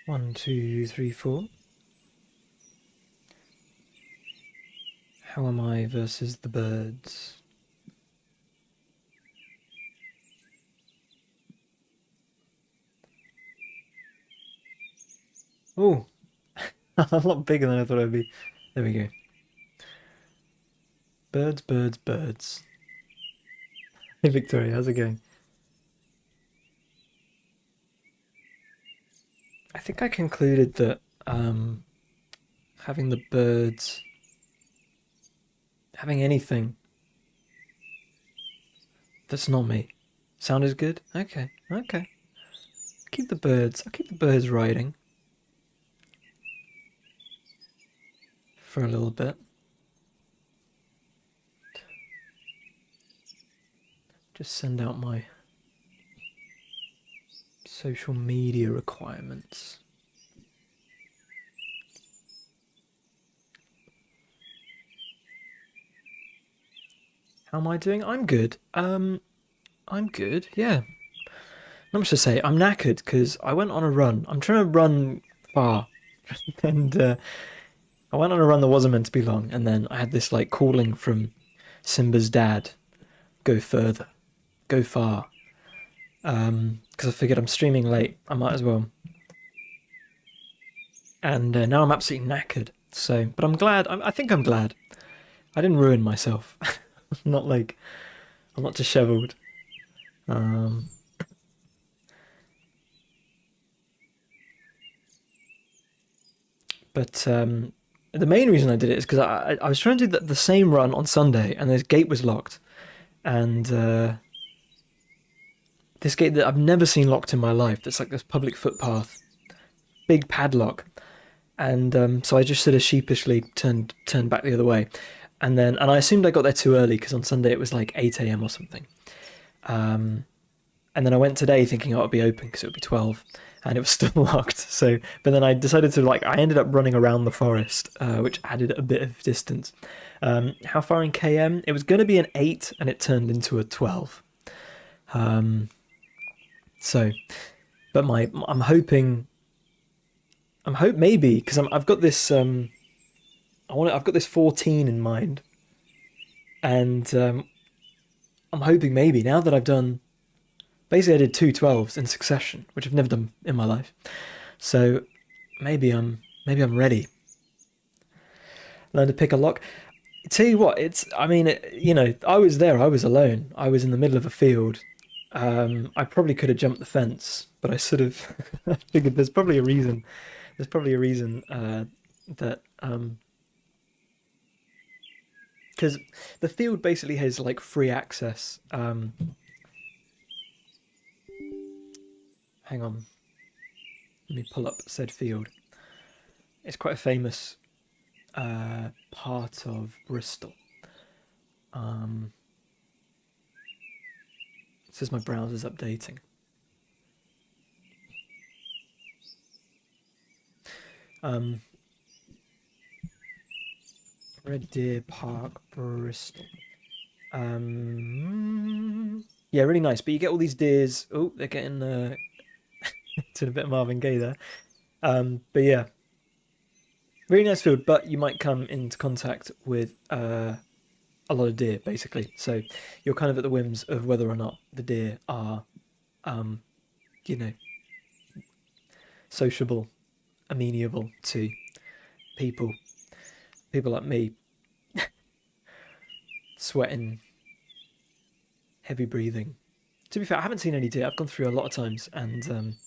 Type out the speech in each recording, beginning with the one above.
One, two, three, four. How am I versus the birds? Oh, a lot bigger than I thought it would be. There we go. Birds, birds, birds. Hey Victoria, how's it going? I think I concluded that having the birds, having anything that's not me. Sound is good? Okay, okay. Keep the birds. I'll keep the birds riding for a little bit. Just send out my social media requirements. How am I doing? I'm good. I'm good. Yeah. Not much to say. I'm knackered because I went on a run. I'm trying to run far, and I went on a run that wasn't meant to be long, and then I had this like calling from Simba's dad: "Go further, go far." Because I figured I'm streaming late, I might as well. And now I'm absolutely knackered. So, but I'm glad. I think I'm glad. I didn't ruin myself. Not like I'm not dishevelled. Um, but the main reason I did it is because I was trying to do the same run on Sunday, and the gate was locked. And this gate that I've never seen locked in my life. That's like this public footpath, big padlock. And so I just sort of sheepishly turned back the other way, and I assumed I got there too early because on Sunday it was like 8 a.m. or something. Um, and then I went today thinking oh, it would be open because it would be 12, and it was still locked. So, but then I decided to like I ended up running around the forest, which added a bit of distance. How far in km? It was going to be an 8, and it turned into a 12. Um, so, but I'm hope maybe because I've got this I've got this 14 in mind, and I'm hoping maybe now that I've done basically I did two 12s in succession, which I've never done in my life. So maybe I'm ready. Learn to pick a lock. Tell you what, it's I mean I was there, I was alone, I was in the middle of a field. I probably could have jumped the fence, but I sort of figured there's probably a reason. There's probably a reason that because the field basically has like free access. Hang on, let me pull up said field. It's quite a famous part of Bristol. Um, it says my browser's updating. Um, Red Deer Park, Bristol. Yeah, really nice. But you get all these deers. Oh, they're getting to a bit of Marvin Gaye there. But yeah, really nice field. But you might come into contact with a lot of deer, basically. So you're kind of at the whims of whether or not the deer are, um, you know, sociable, amenable to people. People like me, sweating, heavy breathing. To be fair, I haven't seen any deer. I've gone through a lot of times, and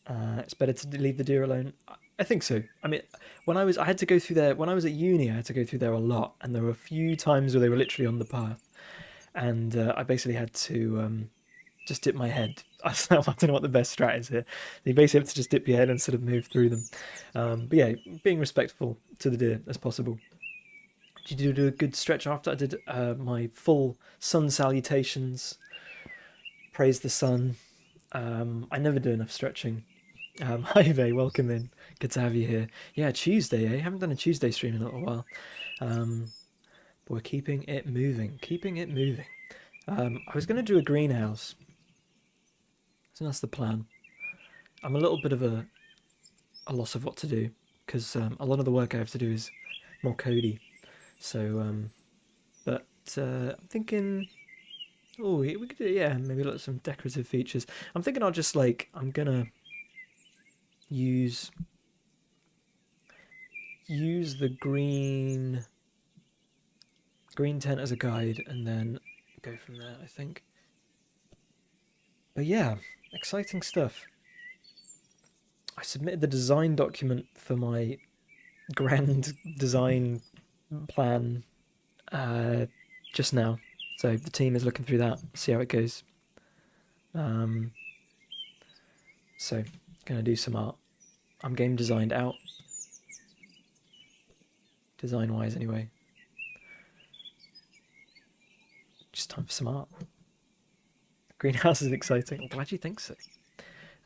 it's better to leave the deer alone. I think so. I mean, I had to go through there when I was at uni. I had to go through there a lot, and there were a few times where they were literally on the path, and I basically had to just dip my head. I don't know what the best strat is here. You basically have to just dip your head and sort of move through them. But yeah, being respectful to the deer as possible. Did you do a good stretch after I did my full sun salutations? Praise the sun. I never do enough stretching. Hi, Vay, welcome in. Good to have you here. Yeah, Tuesday, eh? Haven't done a Tuesday stream in a little while. Um, but we're keeping it moving. Keeping it moving. I was going to do a greenhouse. So that's the plan. I'm a little bit of a a lot of what to do because a lot of the work I have to do is more codey. So, but I'm thinking, oh, we could do, yeah, maybe like some decorative features. I'm thinking I'll just like I'm gonna use the green tent as a guide and then go from there. I think. But yeah, exciting stuff. I submitted the design document for my grand design plan just now. So the team is looking through that, see how it goes. Um, so, gonna do some art. I'm game designed out, design wise anyway. Just time for some art. Greenhouse is exciting. I'm glad you think so.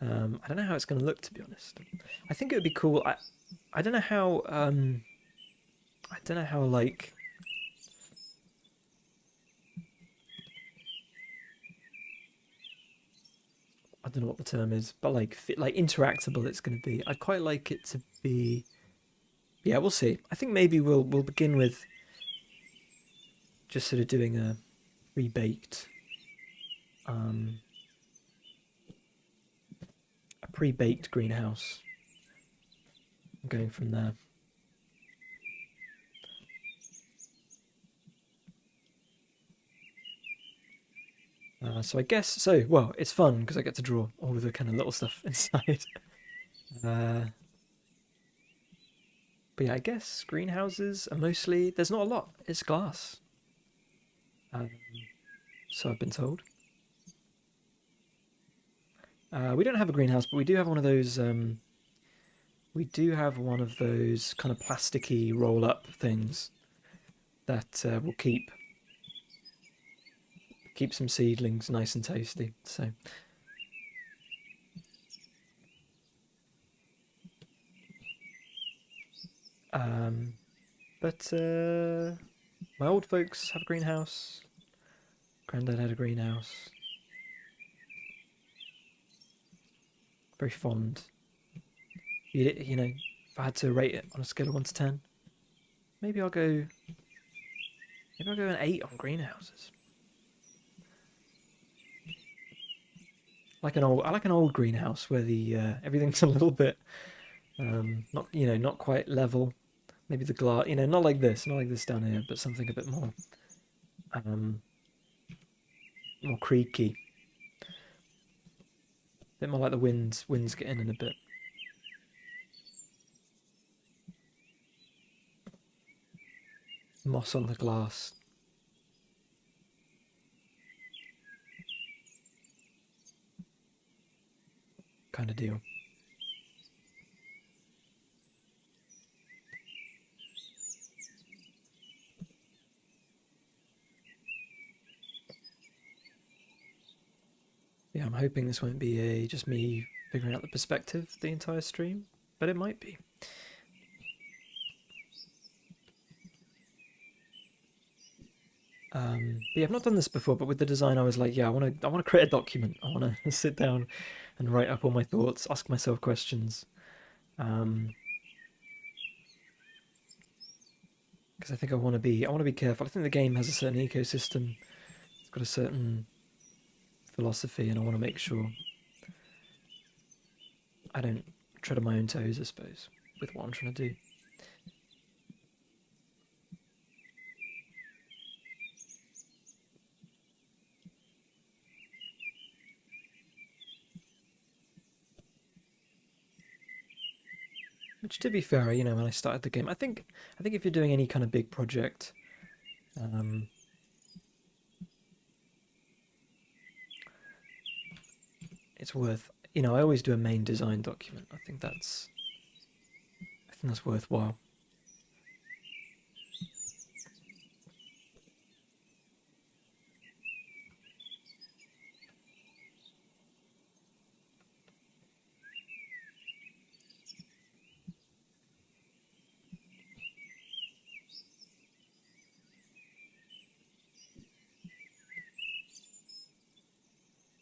I don't know how it's going to look, to be honest. I think it would be cool. I don't know how. I don't know how like. I don't know what the term is, but like interactable it's going to be. I'd quite like it to be. Yeah, we'll see. I think maybe we'll begin with just sort of doing a pre-baked, um, pre-baked greenhouse. Going from there. So I guess so. Well, it's fun because I get to draw all of the kind of little stuff inside. Uh, but yeah, I guess greenhouses are mostly. There's not a lot. It's glass. Um, so I've been told. We don't have a greenhouse, but we do have one of those. We do have one of those kind of plasticky roll-up things that will keep some seedlings nice and tasty. So. But my old folks have a greenhouse. Granddad had a greenhouse. Very fond. You know, if I had to rate it on a scale of 1 to 10, maybe I'll go. Maybe I'll go an 8 on greenhouses. I like an old greenhouse where the everything's a little bit not quite level. Maybe the glass, not like this down here, but something a bit more um, more creaky. A bit more like the winds get in a bit. Moss on the glass. Kind of deal. Yeah, I'm hoping this won't be just me figuring out the perspective the entire stream, but it might be. But yeah, I've not done this before, but with the design, I was like, yeah, I want to create a document. I want to sit down and write up all my thoughts, ask myself questions. Because I think I want to be careful. I think the game has a certain ecosystem. It's got a certain philosophy, and I want to make sure I don't tread on my own toes, I suppose, with what I'm trying to do. Which, to be fair, when I started the game, I think if you're doing any kind of big project, it's worth. I always do a main design document. I think that's worthwhile.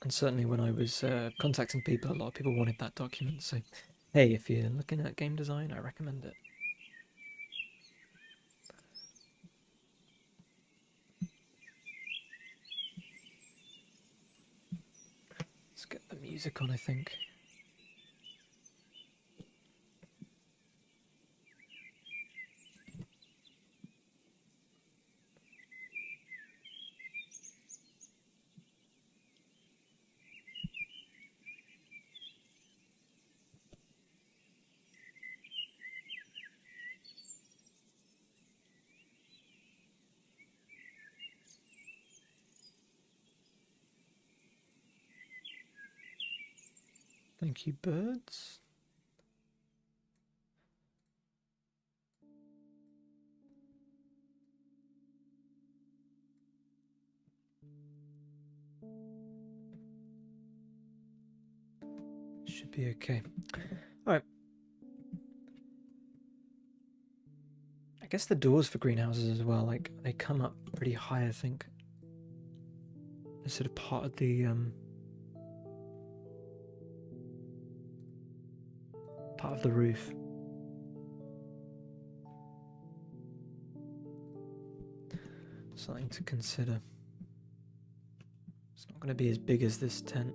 And certainly when I was contacting people, a lot of people wanted that document. So Hey, if you're looking at game design, I recommend it. Let's get the music on, I think. Thank you, birds. Should be okay. Alright. I guess the doors for greenhouses as well, like, they come up pretty high, I think. They're sort of part of the, part of the roof. Something to consider. It's not going to be as big as this tent.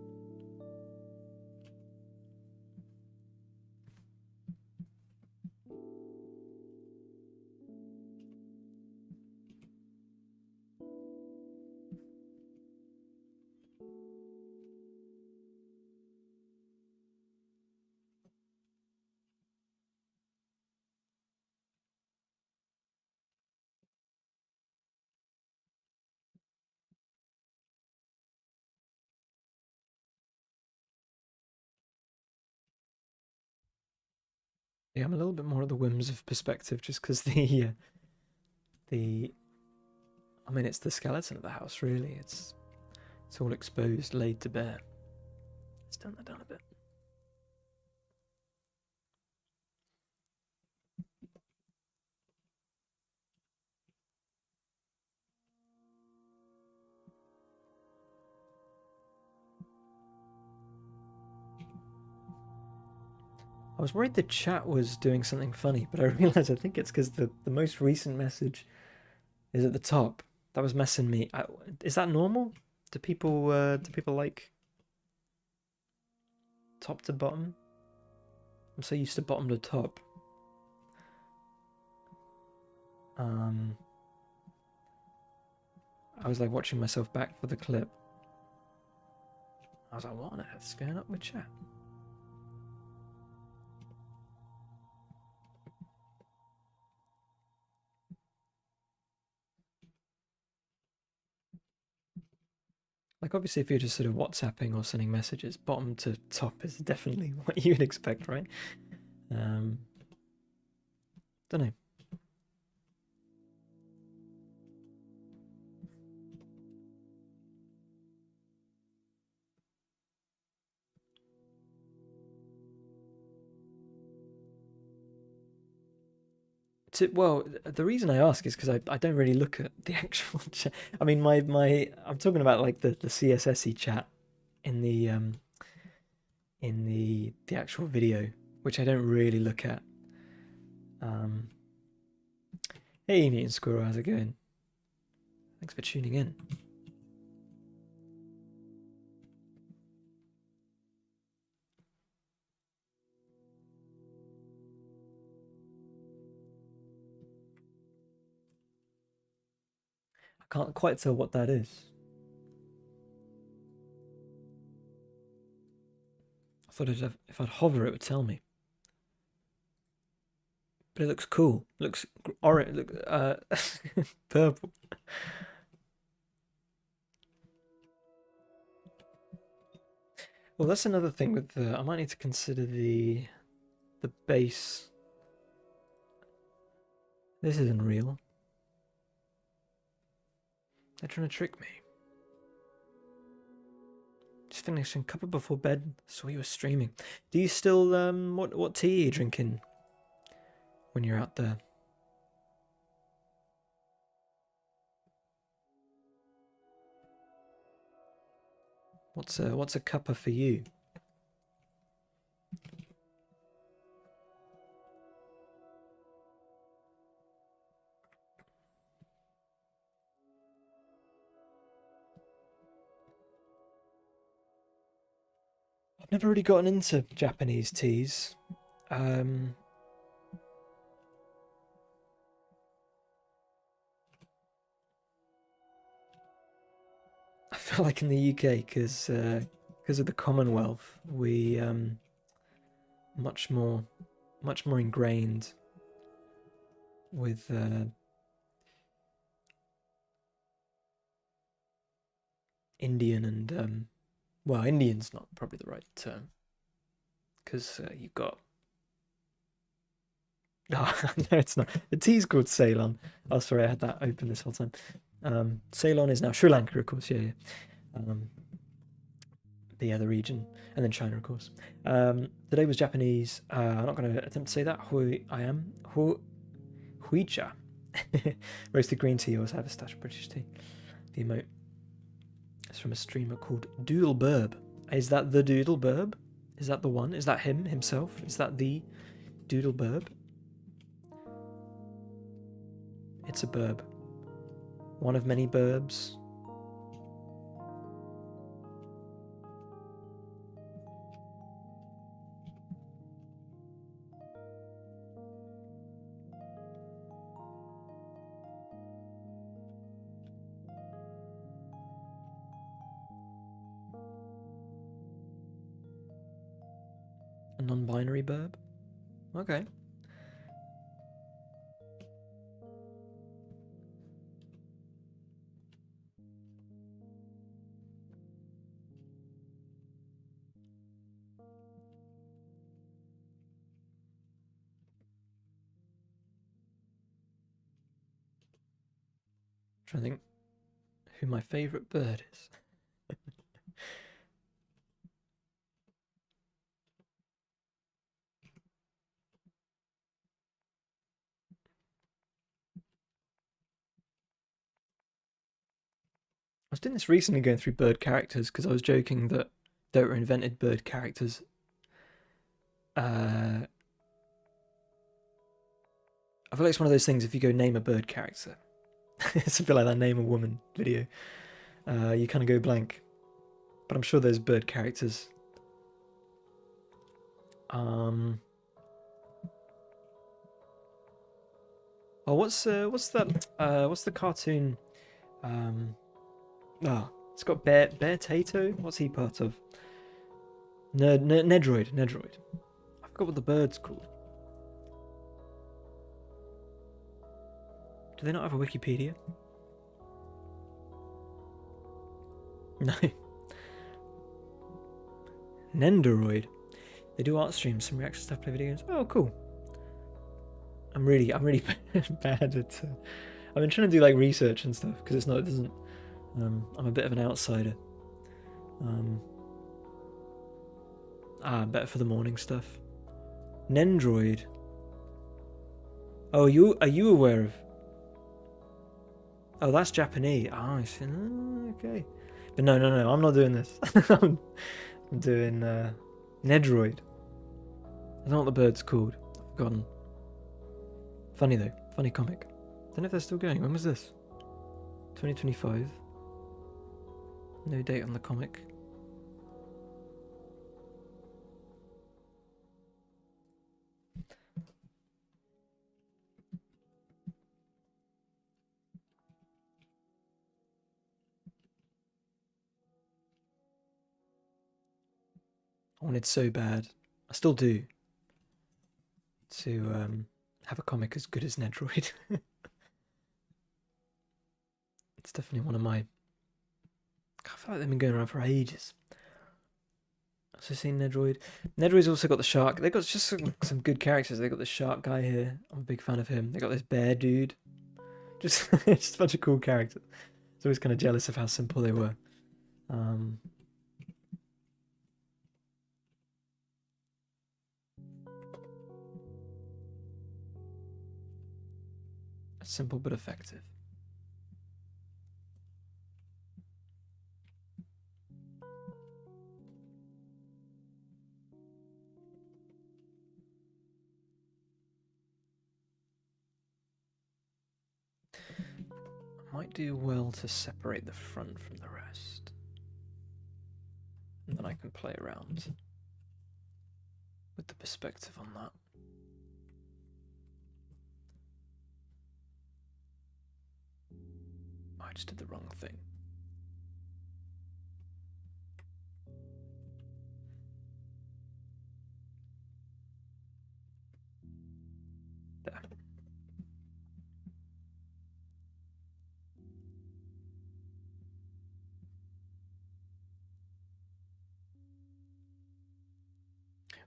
Yeah, I'm a little bit more at the whims of perspective, just because I mean, it's the skeleton of the house, really. It's all exposed, laid to bare. Let's turn that down a bit. I was worried the chat was doing something funny, but I realised I think it's because the most recent message is at the top. That was messing me. Is that normal? Do people like top to bottom? I'm so used to bottom to top. I was like watching myself back for the clip. I was like, what on earth's going up with chat? Like, obviously, if you're just sort of WhatsApping or sending messages, bottom to top is definitely what you'd expect, right? Don't know. Well, the reason I ask is because I don't really look at the actual chat. I mean, I'm talking about like the CSSy chat in the actual video, which I don't really look at. Um, hey, Mutant Squirrel, how's it going? Thanks for tuning in. I can't quite tell what that is. I thought if I'd hover, it would tell me. But it looks cool. It looks orange. Look, purple. Well, that's another thing with the. I might need to consider the base. This isn't real. They're trying to trick me. Just finishing a couple before bed. Saw you were streaming. Do you still what tea are you drinking when you're out there? What's a cuppa for you? I've never really gotten into Japanese teas. I feel like in the UK, because of the Commonwealth, we much more ingrained with Indian and well, Indian's not probably the right term, because you've got no, it's not. The tea's called Ceylon. Oh, sorry, I had that open this whole time. Ceylon is now Sri Lanka, of course. Yeah. Um, the region, and then China, of course. Today was Japanese. I'm not going to attempt to say that. Huicha. Roasted green tea, also have a stash of British tea. The emote is from a streamer called Doodle Burb. Is that the Doodle Burb? Is that the one? Is that him, himself? Is that the Doodle Burb? It's a burb. One of many burbs. A non-binary burb? Okay. Trying to think who my favourite bird is. I was doing this recently, going through bird characters, because I was joking that Dota invented bird characters. I feel like it's one of those things, if you go name a bird character, it's a bit like that name a woman video. You kind of go blank. But I'm sure there's bird characters. Oh, what's that? What's the cartoon? It's got Bear Tato. What's he part of? Nedroid. I forgot what the bird's called. Do they not have a Wikipedia? No. Nendoroid. They do art streams, some reaction stuff, play video games. Oh, cool. I'm really bad at. I've been trying to do like research and stuff because it doesn't. I'm a bit of an outsider. Better for the morning stuff. Nendroid. Oh, are you aware of? Oh, that's Japanese. Oh, I see. Okay. But no, I'm not doing this. I'm doing Nedroid. I don't know what the bird's called. I've forgotten. Funny though. Funny comic. Don't know if they're still going. When was this? 2025. No date on the comic. I wanted so bad. I still do. To have a comic as good as Nedroid. It's definitely one of my. I feel like they've been going around for ages. So seen Nedroid. Nedroid's also got the shark. They've got just some good characters. They've got the shark guy here. I'm a big fan of him. They got this bear dude. Just a bunch of cool characters. I was always kind of jealous of how simple they were. Simple but effective. I might do well to separate the front from the rest. And then I can play around. with the perspective on that. I just did the wrong thing. There.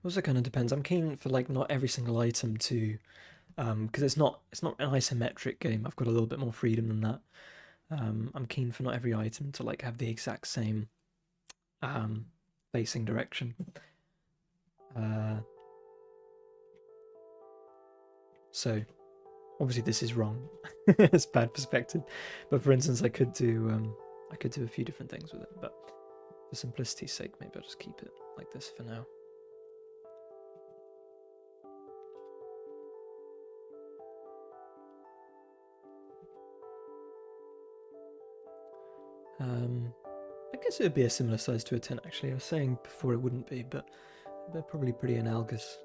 Also kind of depends. I'm keen for like not every single item to, because it's not an isometric game. I've got a little bit more freedom than that. I'm keen for not every item to like have the exact same facing direction. So obviously this is wrong. It's bad perspective. But for instance, I could do a few different things with it. But for simplicity's sake, maybe I'll just keep it like this for now. I guess it would be a similar size to a tent, actually. I was saying before it wouldn't be, but they're probably pretty analogous.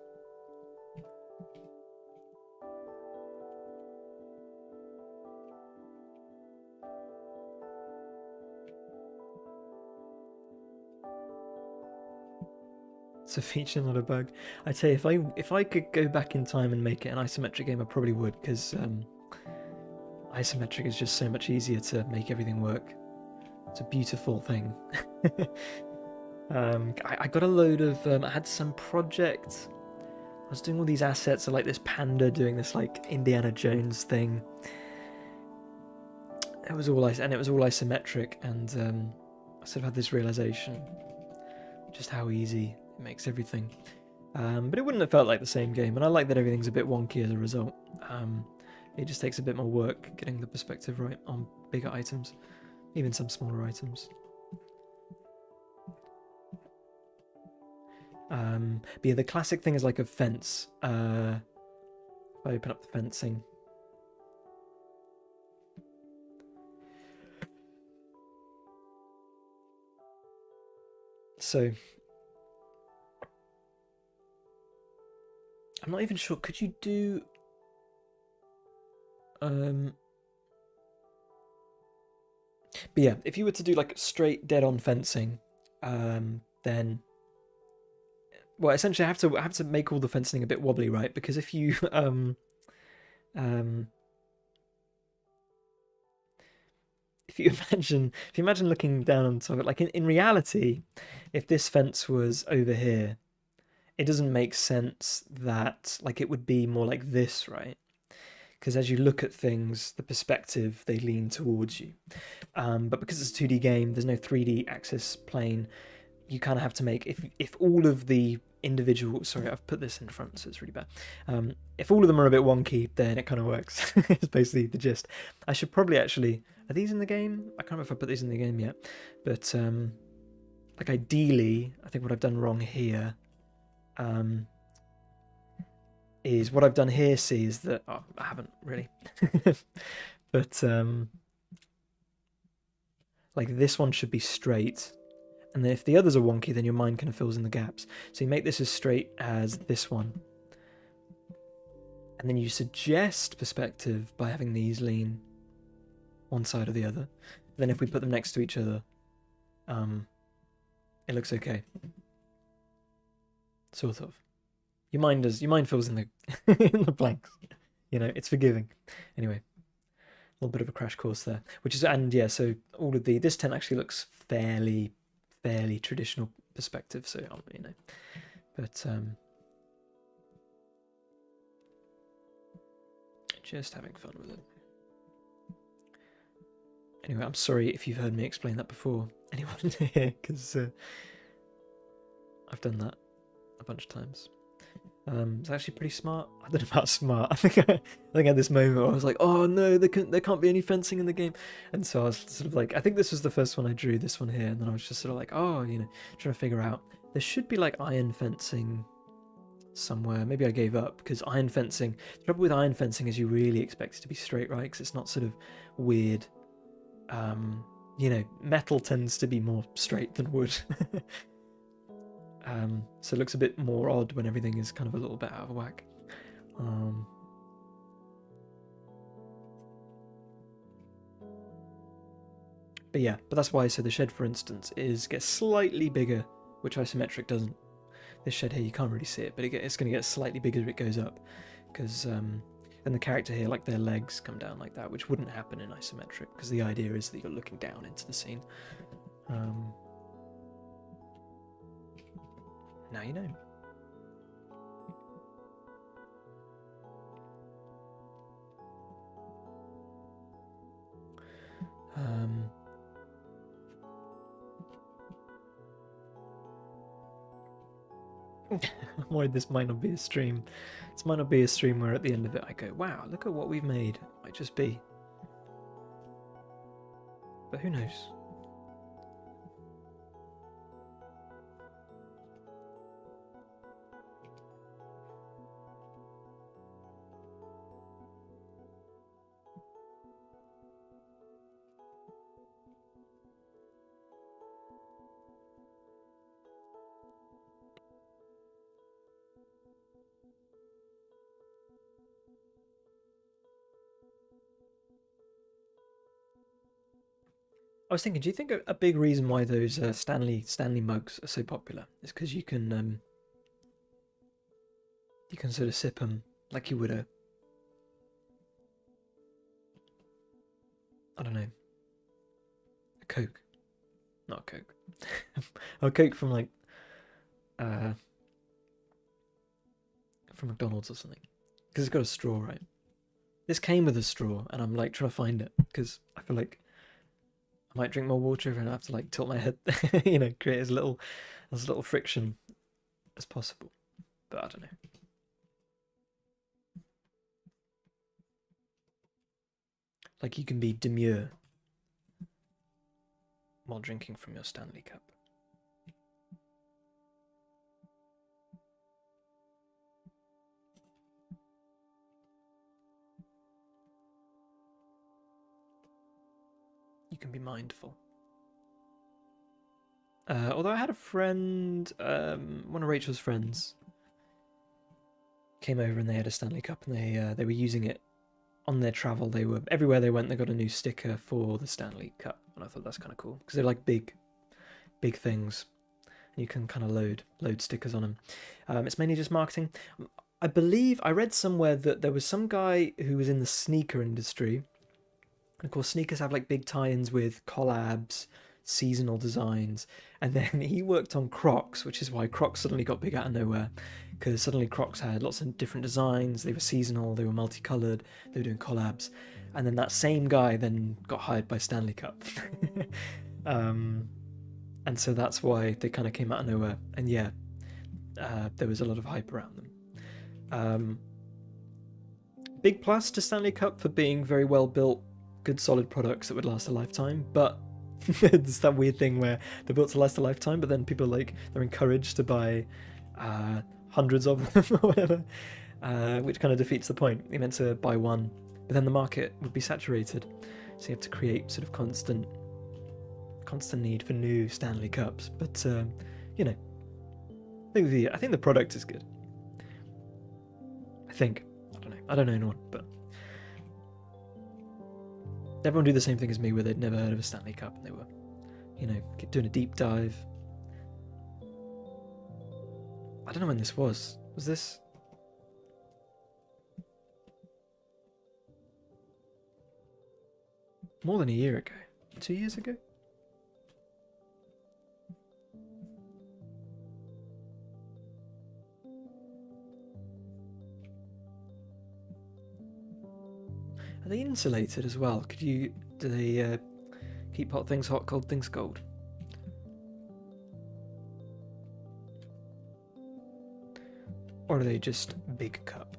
It's a feature, not a bug. I tell you, if I could go back in time and make it an isometric game, I probably would, because isometric is just so much easier to make everything work. It's a beautiful thing. I got a load of. I had some project. I was doing all these assets, so like this panda doing this like Indiana Jones thing. It was all isometric, and I sort of had this realization, just how easy it makes everything. But it wouldn't have felt like the same game, and I like that everything's a bit wonky as a result. It just takes a bit more work getting the perspective right on bigger items, even some smaller items. But yeah, the classic thing is like a fence. If I open up the fencing. So I'm not even sure. Could you do but yeah, if you were to do like straight dead-on fencing, then well, essentially I have to make all the fencing a bit wobbly, right? Because if you if you imagine looking down on top of it, like in reality, if this fence was over here, it doesn't make sense that like it would be more like this, right? Because as you look at things, the perspective, they lean towards you. But because it's a 2D game, there's no 3D axis plane. You kind of have to make, if all of the individual, sorry, I've put this in front, so it's really bad. If all of them are a bit wonky, then it kind of works. It's basically the gist. I should probably actually, are these in the game? I can't remember if I put these in the game yet. But like ideally, I think what I've done wrong here is what I've done here. See, is that I haven't really, but like this one should be straight, and then if the others are wonky, then your mind kind of fills in the gaps. So you make this as straight as this one, and then you suggest perspective by having these lean one side or the other. Then if we put them next to each other, it looks okay, sort of. Your mind fills in the in the blanks. You know, it's forgiving. Anyway, a little bit of a crash course there. Which is, and yeah, so all of this tent actually looks fairly traditional perspective. So you know, but just having fun with it. Anyway, I'm sorry if you've heard me explain that before. Anyone here? Because I've done that a bunch of times. It's actually pretty smart. I don't know about smart. I think at this moment where I was like, oh no, there can't be any fencing in the game, and so I was sort of like, I think this was the first one I drew, this one here, and then I was just sort of like, oh, you know, trying to figure out there should be like iron fencing somewhere. Maybe I gave up because iron fencing. The trouble with iron fencing is you really expect it to be straight, right? Because it's not sort of weird. You know, metal tends to be more straight than wood. So it looks a bit more odd when everything is kind of a little bit out of whack. But yeah, but that's why. So the shed, for instance, gets slightly bigger, which isometric doesn't. This shed here, you can't really see it, but it's going to get slightly bigger as it goes up, because and the character here, like their legs come down like that, which wouldn't happen in isometric, because the idea is that you're looking down into the scene. Now you know. I'm worried this might not be a stream. This might not be a stream where at the end of it I go, wow, look at what we've made. It might just be. But who knows? I was thinking, do you think a big reason why those Stanley mugs are so popular is because you can sort of sip them like you would I don't know, a Coke, not a Coke, a Coke from like from McDonald's or something, because it's got a straw, right? This came with a straw, and I'm like trying to find it because I feel like I might drink more water and I have to like tilt my head, create as little friction as possible. But I don't know. Like you can be demure while drinking from your Stanley cup. You can be mindful. Although I had a friend, one of Rachel's friends, came over and they had a Stanley Cup and they were using it on their travel. They were everywhere they went. They got a new sticker for the Stanley Cup, and I thought that's kind of cool because they're like big things, and you can kind of load stickers on them. It's mainly just marketing. I believe I read somewhere that there was some guy who was in the sneaker industry. And of course, sneakers have like big tie-ins with collabs, seasonal designs, and then he worked on Crocs, which is why Crocs suddenly got big out of nowhere, because suddenly Crocs had lots of different designs. They were seasonal, they were multicolored, they were doing collabs, and then that same guy then got hired by Stanley Cup, and so that's why they kind of came out of nowhere. And yeah, there was a lot of hype around them. Big plus to Stanley Cup for being very well built, good solid products that would last a lifetime, but it's that weird thing where they're built to last a lifetime, but then people they're encouraged to buy hundreds of them or whatever, which kind of defeats the point. You're meant to buy one, but then the market would be saturated, so you have to create sort of constant need for new Stanley Cups. But I think the product is good. I don't know anyone, but everyone do the same thing as me, where they'd never heard of a Stanley Cup and they were, doing a deep dive. I don't know when this was. Was this? More than a year ago. 2 years ago? Are they insulated as well? Do they keep hot things hot, cold things cold? Or are they just big cup?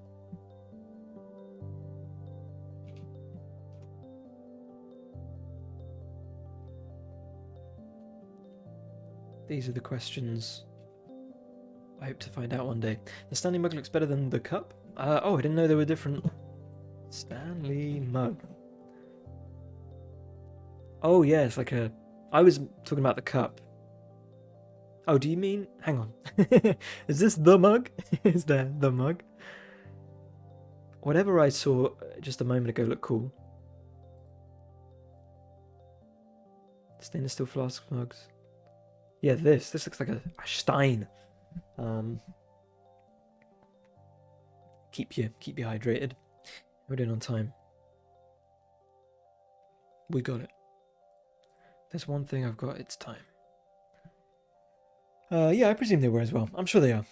These are the questions I hope to find out one day. The Stanley mug looks better than the cup? I didn't know there were different... Stanley mug. Oh yeah, it's like I was talking about the cup. Oh, do you mean? Hang on. Is this the mug? Is there the mug? Whatever I saw just a moment ago looked cool. Stainless steel flask mugs. Yeah, this looks like a Stein. Keep you hydrated. We're doing on time. We got it. There's one thing I've got. It's time. Yeah, I presume they were as well. I'm sure they are.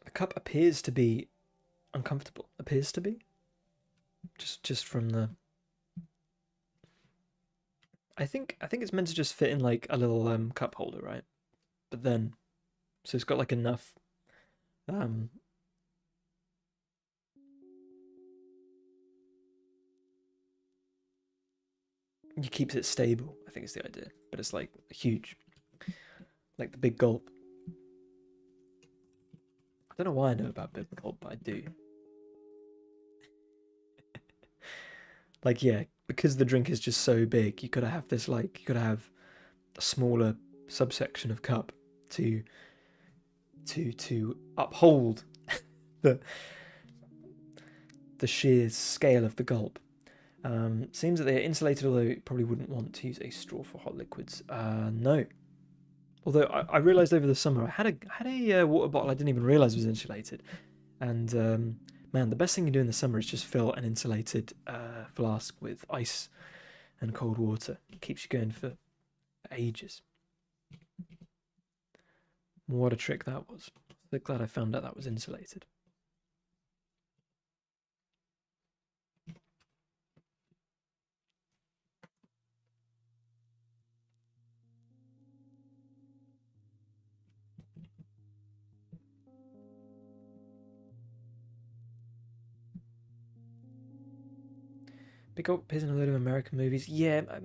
The cup appears to be uncomfortable. Appears to be. Just from the. I think it's meant to just fit in like a little cup holder, right? But then, so it's got like enough. It keeps it stable. I think is the idea, but it's like huge, like the big gulp. I don't know why I know about big gulp, but I do. Like, yeah, because the drink is just so big, you gotta have this like you gotta have a smaller subsection of cup to uphold the sheer scale of the gulp. Seems that they're insulated, although you probably wouldn't want to use a straw for hot liquids. No. Although I realised over the summer I had a water bottle I didn't even realise was insulated, and man, the best thing you do in the summer is just fill an insulated flask with ice and cold water. It keeps you going for ages. What a trick that was. I'm glad I found out that was insulated. Big Gulp appears in a load of American movies. Yeah, I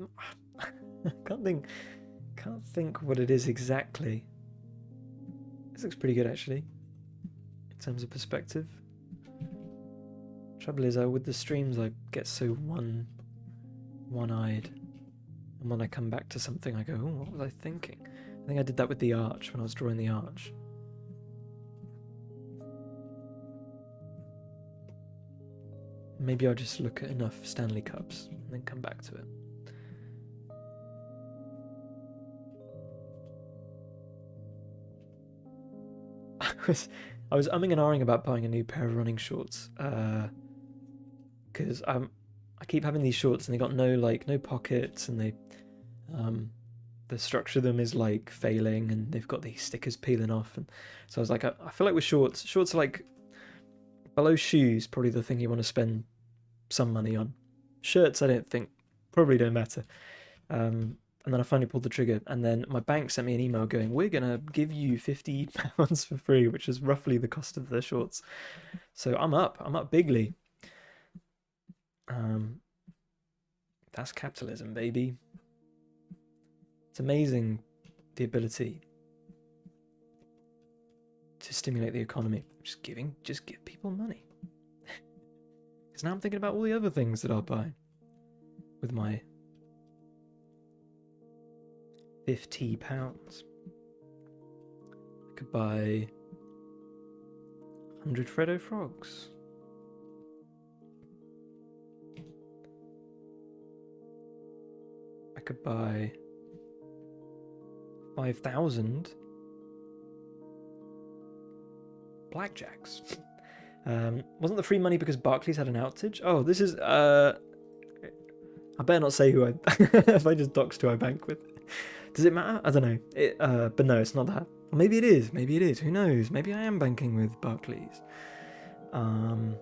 can't think what it is exactly. This looks pretty good actually, in terms of perspective. Trouble is, with the streams I get so one-eyed, and when I come back to something, I go, "Oh, what was I thinking?" I think I did that with the arch when I was drawing the arch. Maybe I'll just look at enough Stanley Cups and then come back to it. I was umming and ahhing about buying a new pair of running shorts, because I keep having these shorts and they got no pockets, and the structure of them is like failing, and they've got these stickers peeling off, and so I was like, I feel like with shorts are like below shoes, probably the thing you want to spend some money on. Shirts, I don't think, probably don't matter. And then I finally pulled the trigger, and then my bank sent me an email going, "We're gonna give you £50 for free," which is roughly the cost of the shorts. So I'm up bigly. That's capitalism, baby. It's amazing, the ability to stimulate the economy. Just give people money. Because now I'm thinking about all the other things that I'll buy with my £50. I could buy 100 Freddo frogs. I could buy 5,000 blackjacks. Wasn't the free money because Barclays had an outage? Oh, this is I better not say who I if I just doxed who I bank with. Does it matter? I don't know. But no, it's not that. Or maybe it is. Maybe it is. Who knows? Maybe I am banking with Barclays. But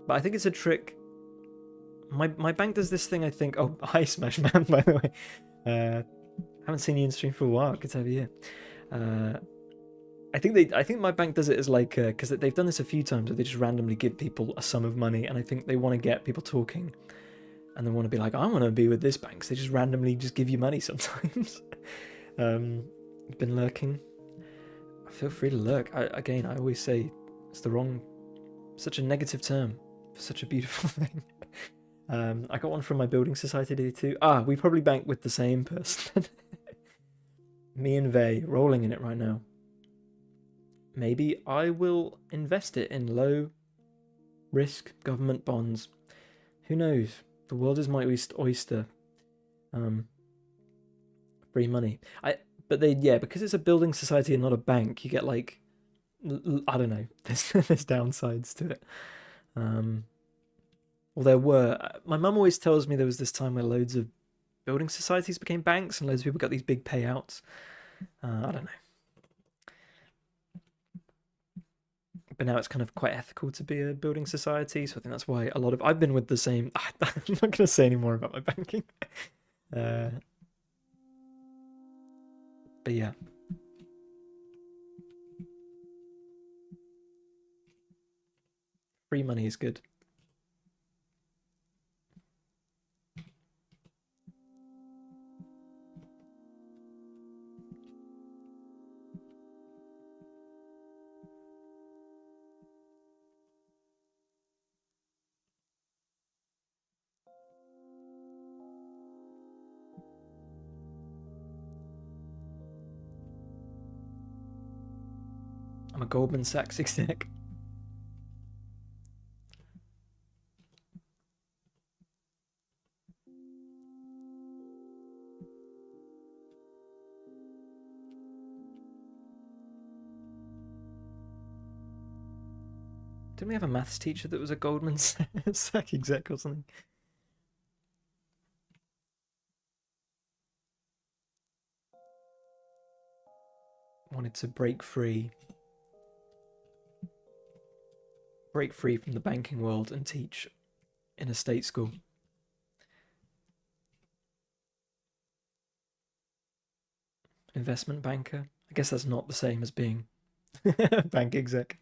I think it's a trick. My bank does this thing, I think. Oh, hi, Smash Man, by the way. Haven't seen you in stream for a while. Good to have you here. I think my bank does it as like, because they've done this a few times where they just randomly give people a sum of money, and I think they want to get people talking, and they want to be like, I want to be with this bank, so they just randomly just give you money sometimes. You've been lurking. Feel free to lurk. I always say it's such a negative term for such a beautiful thing. I got one from my building society today too. We probably bank with the same person. Me and Vey rolling in it right now. Maybe I will invest it in low risk government bonds. Who knows? The world is my oyster. Free money. Because it's a building society and not a bank, you get like, I don't know. There's downsides to it. Well, there were. My mum always tells me there was this time where loads of building societies became banks and loads of people got these big payouts. I don't know. But now it's kind of quite ethical to be a building society, so I think that's why I've been with the same. I'm not going to say any more about my banking. But yeah. Free money is good. I'm a Goldman Sachs exec. Didn't we have a maths teacher that was a Goldman Sachs exec or something? Wanted to break free from the banking world and teach in a state school. Investment banker. I guess that's not the same as being a bank exec.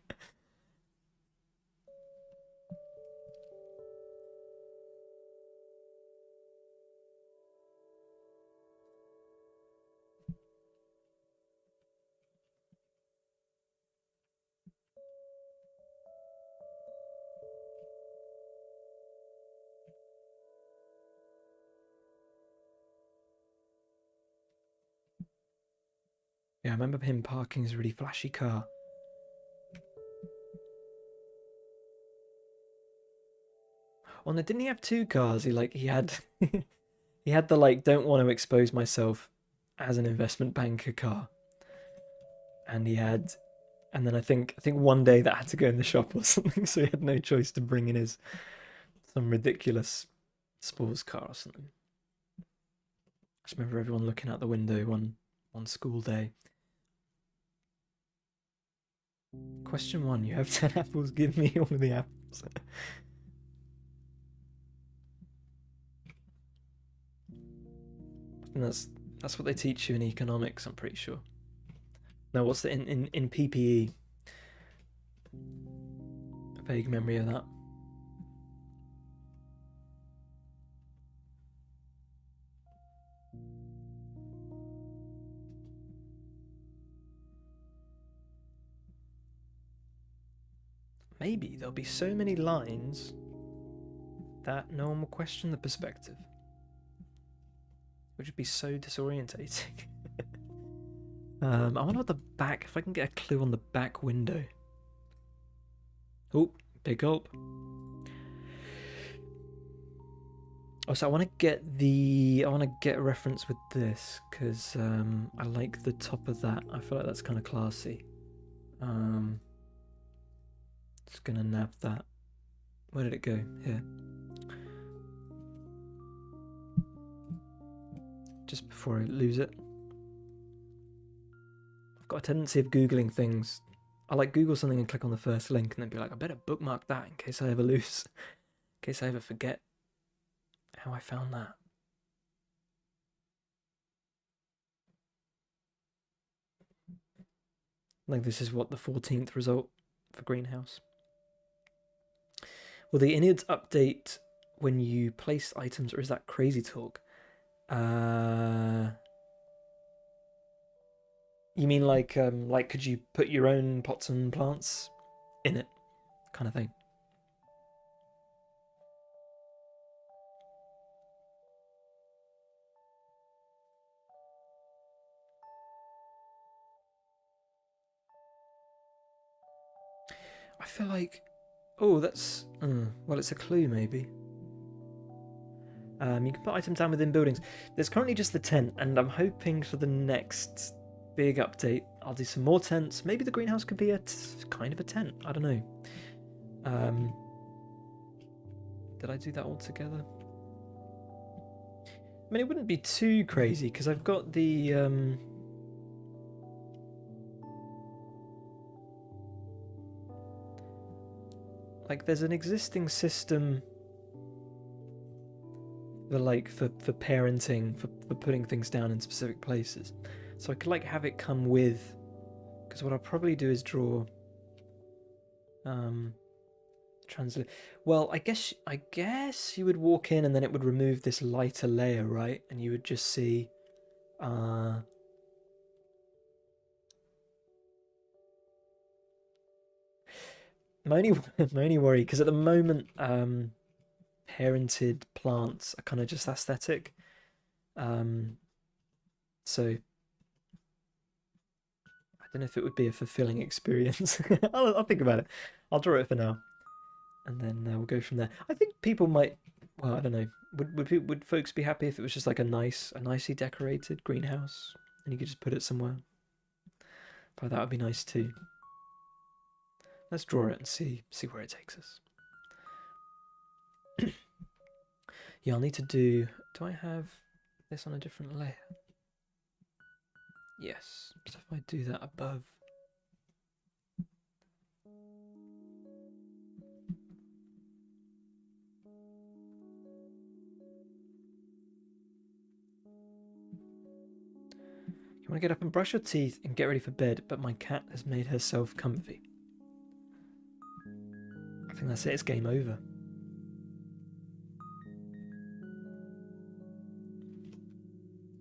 Yeah, I remember him parking his really flashy car. Oh no, didn't he have two cars? He had he had the like don't want to expose myself as an investment banker car. And then I think one day that had to go in the shop or something, so he had no choice to bring in his some ridiculous sports car or something. I just remember everyone looking out the window one school day. Question 1, you have 10 apples, give me all of the apples. And that's what they teach you in economics, I'm pretty sure. No, what's the in PPE? A vague memory of that. Maybe there'll be so many lines that no one will question the perspective, which would be so disorientating. I wonder what the back, if I can get a clue on the back window. Oh, big gulp. Oh, so I want to get a reference with this because I like the top of that. I feel like that's kind of classy. Just gonna nab that. Where did it go? Here. Just before I lose it. I've got a tendency of Googling things. I like Google something and click on the first link and then be like, I better bookmark that in case I ever lose. In case I ever forget how I found that. Like this is what the 14th result for Greenhouse. Will the INIDs update when you place items, or is that crazy talk? You mean like could you put your own pots and plants in it, kind of thing? I feel like... Oh, that's... well, it's a clue, maybe. You can put items down within buildings. There's currently just the tent, and I'm hoping for the next big update I'll do some more tents. Maybe the greenhouse could be a kind of a tent. I don't know. Did I do that all together? I mean, it wouldn't be too crazy because I've got the like there's an existing system for parenting, for putting things down in specific places. So I could like have it come with, because what I'll probably do is draw translate. Well, I guess you would walk in and then it would remove this lighter layer, right? And you would just see my only worry, because at the moment parented plants are kind of just aesthetic. So I don't know if it would be a fulfilling experience. I'll think about it. I'll draw it for now, and then we'll go from there. I think people might. Well, I don't know. Would folks be happy if it was just like a nicely decorated greenhouse, and you could just put it somewhere? But that would be nice too. Let's draw it and see where it takes us. Yeah, I'll need to do... Do I have this on a different layer? Yes. So if I do that above... You want to get up and brush your teeth and get ready for bed, but my cat has made herself comfy. I think that's it. It's game over.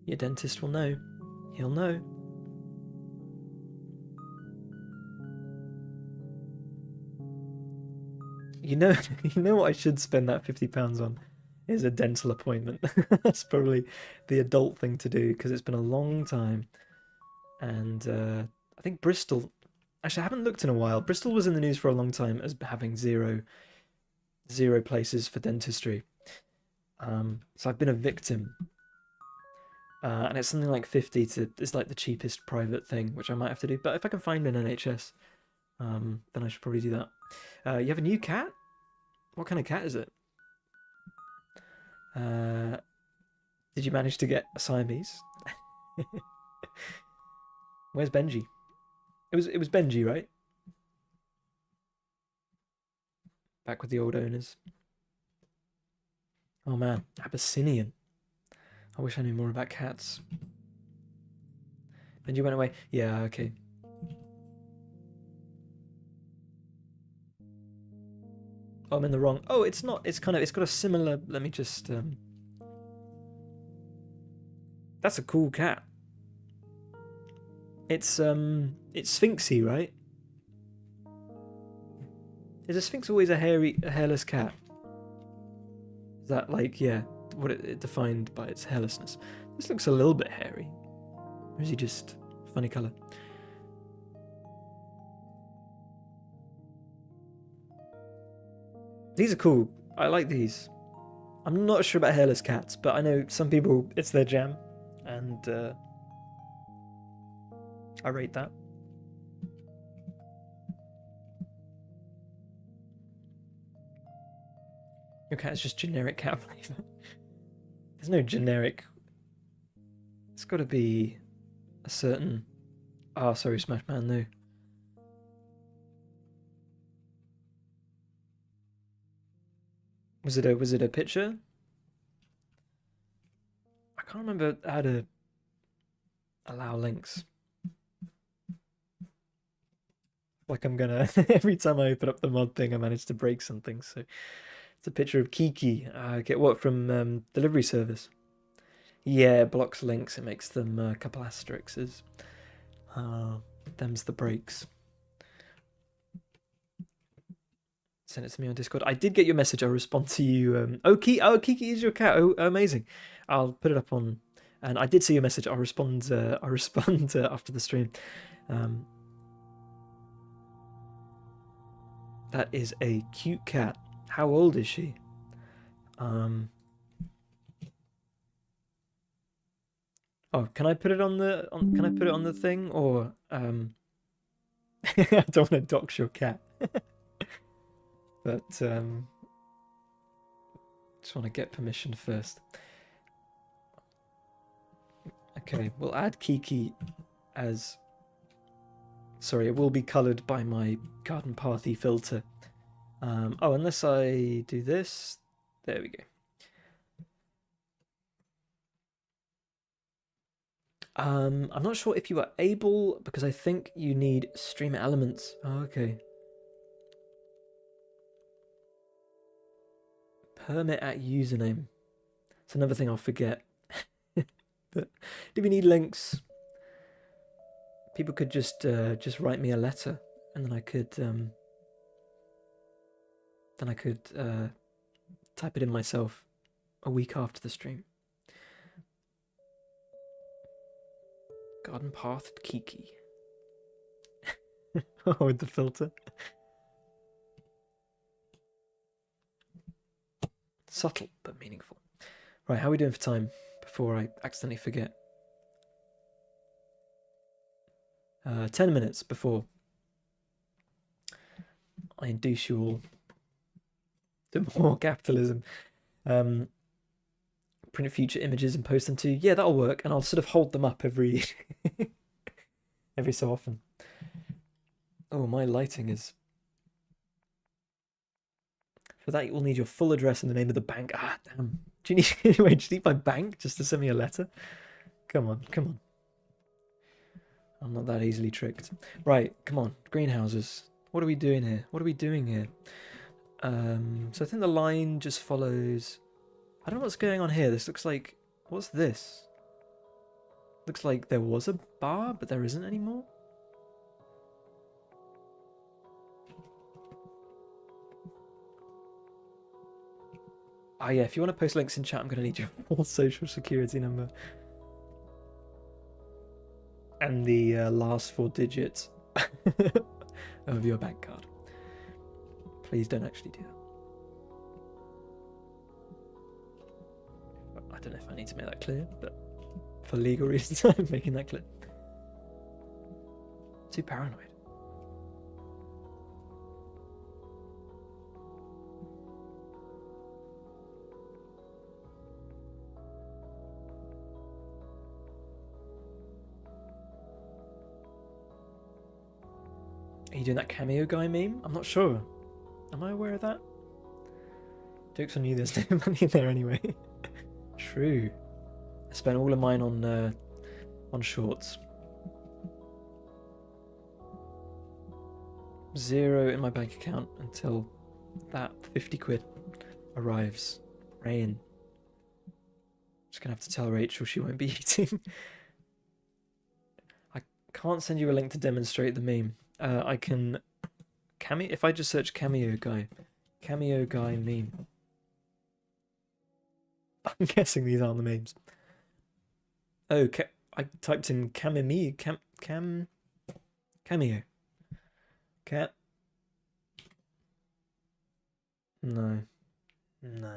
Your dentist will know. He'll know. You know what I should spend that £50 on is a dental appointment. That's probably the adult thing to do because it's been a long time. And I think Bristol... Actually, I haven't looked in a while. Bristol was in the news for a long time as having zero places for dentistry. So I've been a victim. And it's something like 50 to... It's like the cheapest private thing, which I might have to do. But if I can find an NHS, then I should probably do that. You have a new cat? What kind of cat is it? Did you manage to get a Siamese? Where's Benji? It was Benji, right? Back with the old owners. Oh man, Abyssinian. I wish I knew more about cats. Benji went away. Yeah, okay. Oh, I'm in the wrong. Oh, it's not. It's got a similar. Let me just. That's a cool cat. It's Sphinxy, right? Is a Sphinx always a hairless cat? Is that like, yeah, what it defined by its hairlessness? This looks a little bit hairy. Or is he just funny colour? These are cool. I like these. I'm not sure about hairless cats, but I know some people, it's their jam. And I rate that. Your cat is just generic cat flavor. There's no generic. It's got to be a certain. Oh, sorry, Smash Man. No. Was it a picture? I can't remember how to allow links. Like I'm gonna every time I open up the mod thing, I manage to break something. So it's a picture of Kiki. Get what from delivery service? Yeah, it blocks links. It makes them a couple asterisks. Them's the breaks. Send it to me on Discord. I did get your message. I'll respond to you. Kiki is your cat. Oh, amazing. I'll put it up on. And I did see your message. I'll respond. I'll respond after the stream. That is a cute cat. How old is she? Oh, can I put it on the can I put it on the thing or I don't want to dox your cat. But just want to get permission first. Okay, we'll add Kiki as sorry, it will be coloured by my Garden Pathy filter. Oh, unless I do this. There we go. I'm not sure if you are able because I think you need stream elements. Oh, okay. Permit at username. It's another thing I'll forget. But do we need links? People could just write me a letter, and then I could type it in myself a week after the stream. Garden Path Kiki. Oh, with the filter. Subtle but meaningful. Right, how are we doing for time before I accidentally forget? 10 minutes before I induce you all to more capitalism. Print future images and post them to. Yeah, that'll work, and I'll sort of hold them up every every so often. Oh, my lighting is. For that, you will need your full address and the name of the bank. Ah, damn. Do you need wait? Do you need my bank just to send me a letter? Come on, come on. I'm not that easily tricked. Right, come on. Greenhouses. What are we doing here? What are we doing here? So I think the line just follows. I don't know what's going on here. This looks like. What's this? Looks like there was a bar, but there isn't anymore. Oh yeah, if you want to post links in chat, I'm going to need your full social security number. And the last 4 digits of your bank card. Please don't actually do that. I don't know if I need to make that clear, but for legal reasons, I'm making that clear. Too paranoid. Are you doing that cameo guy meme? I'm not sure. Am I aware of that? Joke's on you, there's no money in there anyway. True. I spent all of mine on shorts. 0 in my bank account until that 50 quid arrives. Rain. Just gonna have to tell Rachel she won't be eating. I can't send you a link to demonstrate the meme. I can cameo if I just search cameo guy meme. I'm guessing these aren't the memes. Oh, I typed in cameo. Cat. No. No.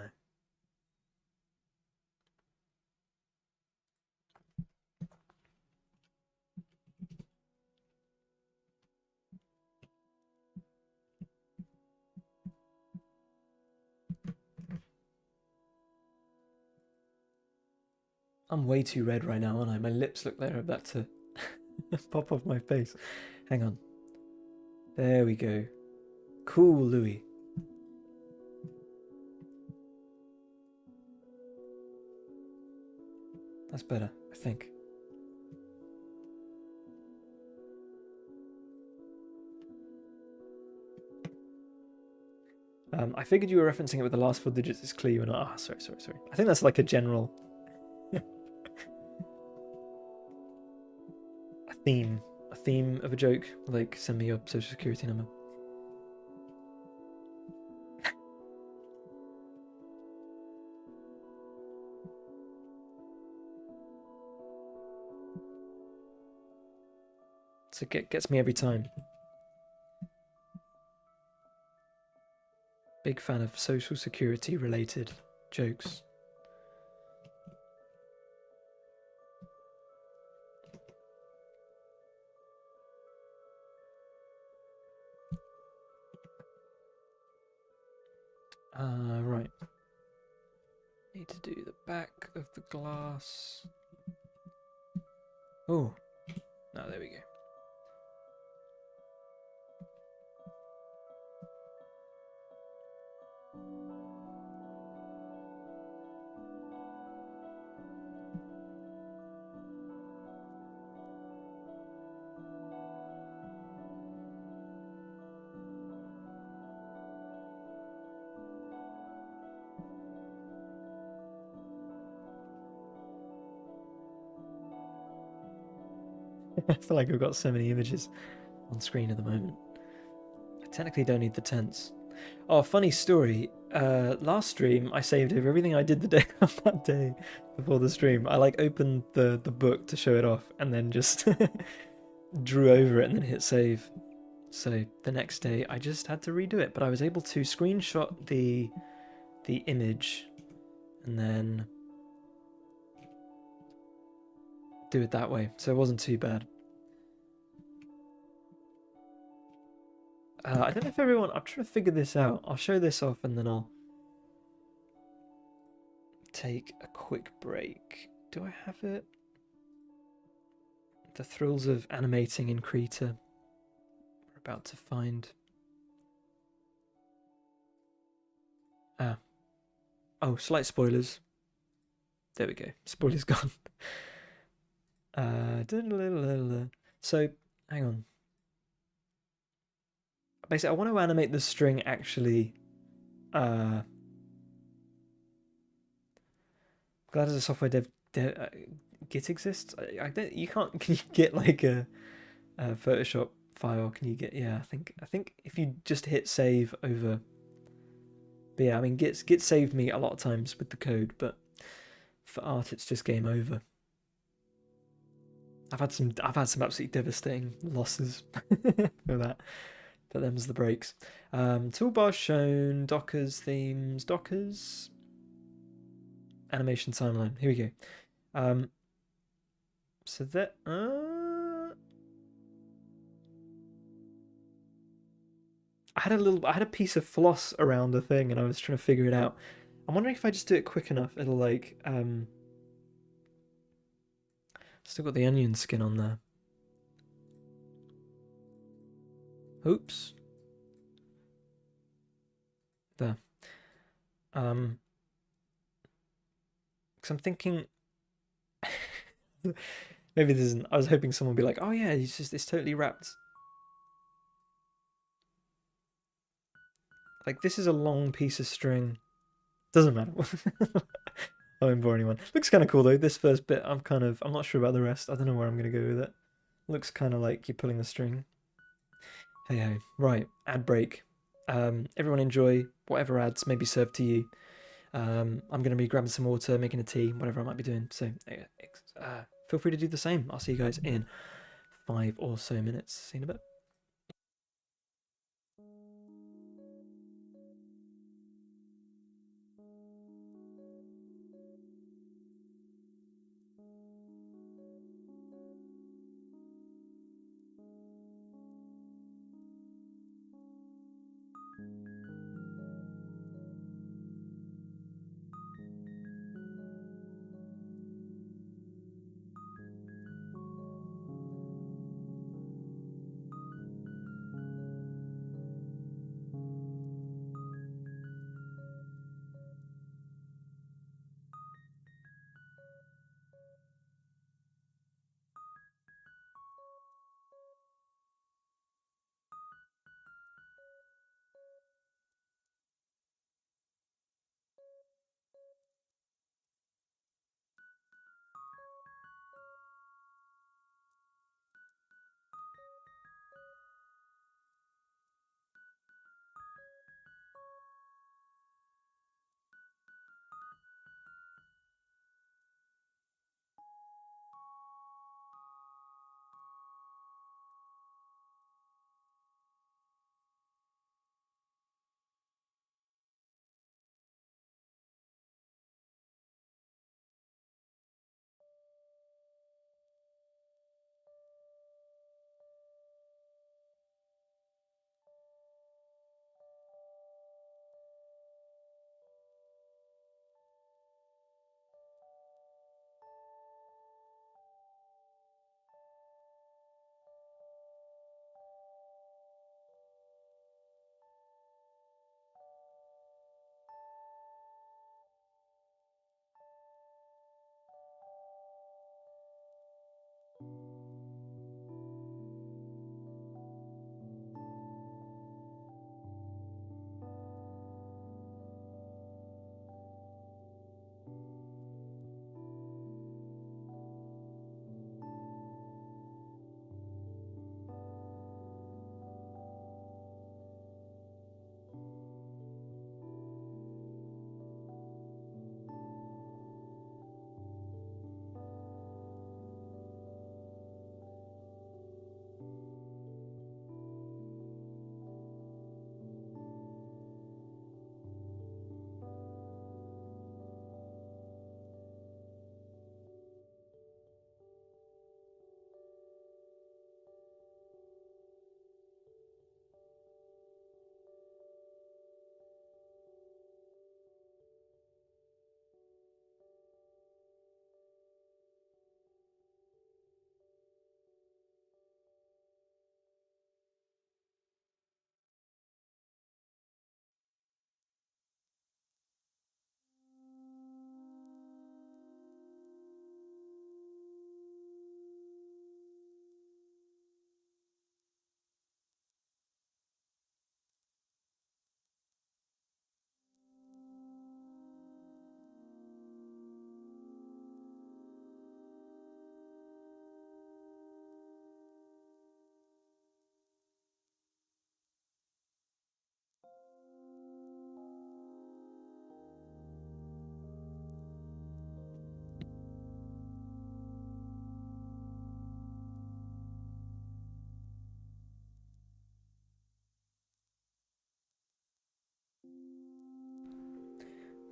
I'm way too red right now, aren't I? My lips look like they're about to pop off my face. Hang on. There we go. Cool, Louis. That's better, I think. I figured you were referencing it with the last 4 digits. It's clear you were not. Ah, sorry. I think that's like a general a theme of a joke. Like, send me your social security number. So it gets me every time. Big fan of social security related jokes. Right. Need to do the back of the glass. Oh, no, there we go. I feel like I've got so many images on screen at the moment. I technically don't need the tents. Oh, funny story. Last stream, I saved over everything I did the day of that day before the stream. I like opened the book to show it off and then just drew over it and then hit save. So the next day I just had to redo it, but I was able to screenshot the image and then do it that way. So it wasn't too bad. I don't know if everyone... I'm trying to figure this out. I'll show this off and then I'll take a quick break. Do I have it? The thrills of animating in Krita. We're about to find... Ah. Oh, slight spoilers. There we go. Spoilers gone. So, hang on. Basically, I want to animate the string actually. Glad as a software dev, Git exists. I don't. You can't. Can you get like a Photoshop file? Can you get? Yeah, I think if you just hit save over. But yeah, I mean, Git saved me a lot of times with the code, but for art, it's just game over. I've had some absolutely devastating losses for that. But them's the breaks. Toolbars shown, Dockers, themes, Dockers, animation timeline. Here we go. So that I had a piece of floss around the thing, and I was trying to figure it out. I'm wondering if I just do it quick enough, it'll like still got the onion skin on there. Oops. There. Because I'm thinking maybe this isn't. I was hoping someone would be like, "Oh yeah, it's totally wrapped." Like this is a long piece of string. Doesn't matter. I won't bore anyone. Looks kind of cool though. This first bit, I'm not sure about the rest. I don't know where I'm gonna go with it. Looks kind of like you're pulling the string. Hey hey, right. Ad break. Everyone enjoy whatever ads may be served to you. I'm gonna be grabbing some water, making a tea, whatever I might be doing. So feel free to do the same. I'll see you guys in 5 or so minutes. See you in a bit.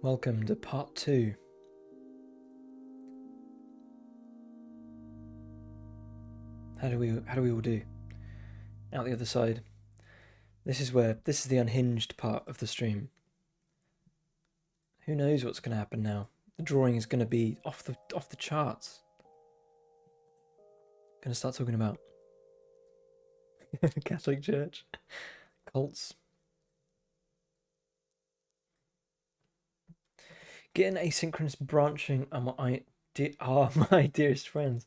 Welcome to part 2. How do we all do? Out the other side. This is the unhinged part of the stream. Who knows what's going to happen now? The drawing is going to be off the charts. Going to start talking about Catholic Church, cults. Getting asynchronous branching are my dearest friends.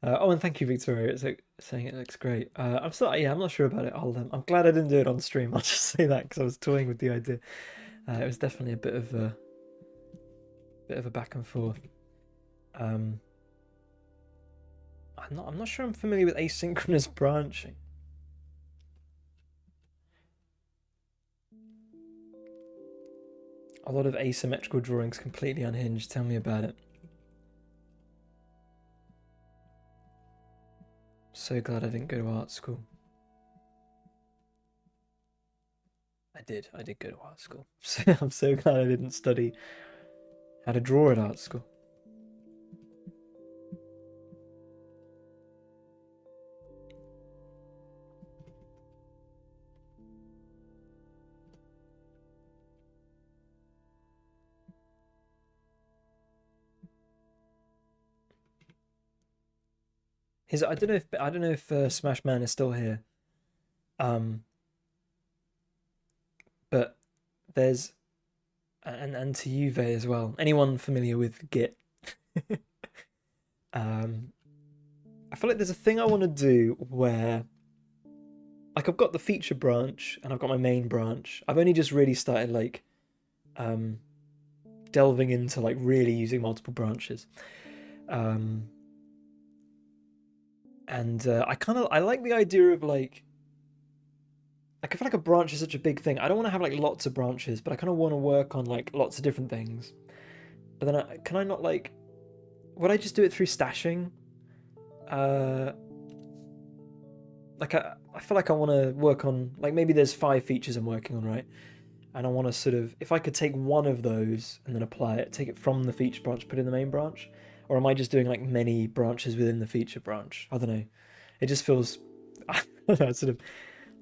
Oh, and thank you, Victoria. It's saying it looks great. I'm not sure about it. I'm glad I didn't do it on stream. I'll just say that because I was toying with the idea. It was definitely a bit of a back and forth. I'm not sure I'm familiar with asynchronous branching. A lot of asymmetrical drawings completely unhinged. Tell me about it. So glad I didn't go to art school. I did go to art school. I'm so glad I didn't study how to draw at art school. I don't know if Smash Man is still here. But there's and to Juve as well. Anyone familiar with Git? I feel like there's a thing I want to do where, like, I've got the feature branch and I've got my main branch. I've only just really started like delving into like really using multiple branches. And I like the idea of like I feel like a branch is such a big thing. I don't want to have like lots of branches, but I kind of want to work on like lots of different things. But then can I not like? Would I just do it through stashing? Like I feel like I want to work on like maybe there's 5 features I'm working on, right? And I want to sort of if I could take one of those and then apply it, take it from the feature branch, put it in the main branch, or am I just doing like many branches within the feature branch? I don't know. It just feels I don't know, sort of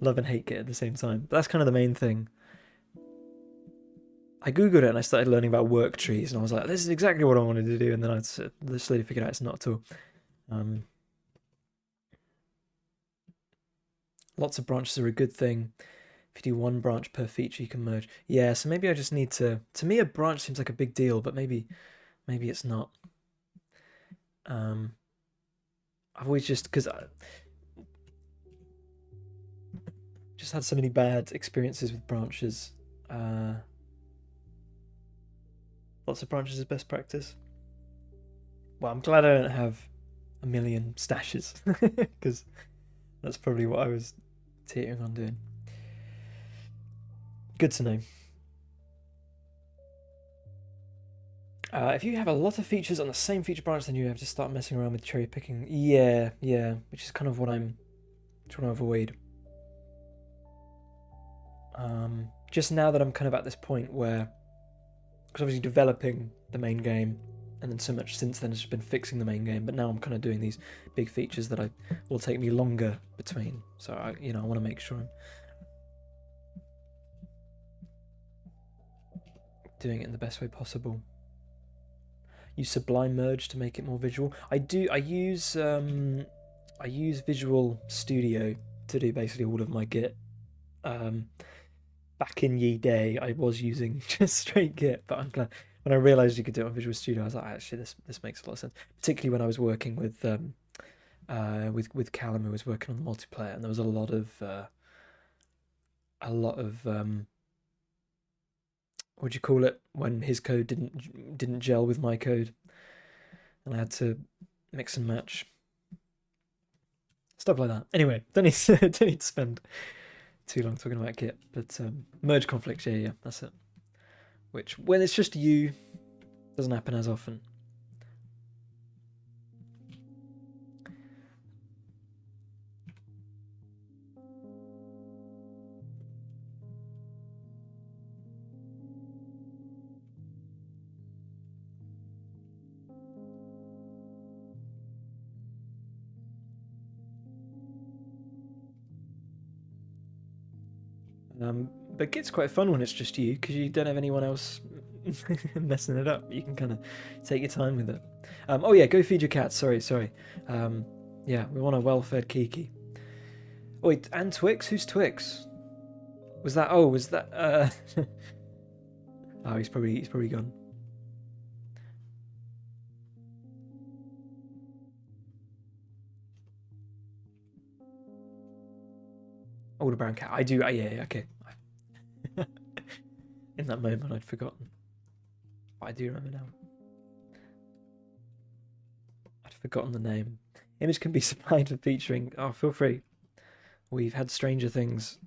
love and hate it at the same time. But that's kind of the main thing. I googled it and I started learning about work trees, and I was like, "This is exactly what I wanted to do." And then I slowly figured out it's not at all. Lots of branches are a good thing. If you do one branch per feature, you can merge. Yeah, so maybe I just need to. To me, a branch seems like a big deal, but maybe it's not. I've always just because I just had so many bad experiences with branches. Lots of branches is best practice. Well, I'm glad I don't have a million stashes because that's probably what I was teetering on doing. Good to know. If you have a lot of features on the same feature branch, then you have to start messing around with cherry picking. Yeah, which is kind of what I'm trying to avoid. Just now that I'm kind of at this point where, because obviously developing the main game, and then so much since then has just been fixing the main game, but now I'm kind of doing these big features that will take me longer between. So I want to make sure I'm doing it in the best way possible. Use Sublime Merge to make it more visual. I use Visual Studio to do basically all of my Git. Back in ye day, I was using just straight Git, but I'm glad when I realized you could do it on Visual Studio. I was like, actually, this makes a lot of sense. Particularly when I was working with Callum, who was working on the multiplayer, and there was a lot of what do you call it when his code didn't gel with my code, and I had to mix and match stuff like that. Anyway, don't need to spend too long talking about Git, but merge conflicts, yeah, that's it. Which when it's just you, doesn't happen as often. But it's quite fun when it's just you because you don't have anyone else messing it up. You can kind of take your time with it. Oh yeah, go feed your cat. Sorry. Yeah, we want a well-fed Kiki. Oh, wait, and Twix? Who's Twix? Was that? Oh, was that? Oh, he's probably gone. Older brown cat. I do. Yeah, okay. In that moment, I'd forgotten. But I do remember now. I'd forgotten the name. Image can be supplied for featuring. Oh, feel free. We've had Stranger Things.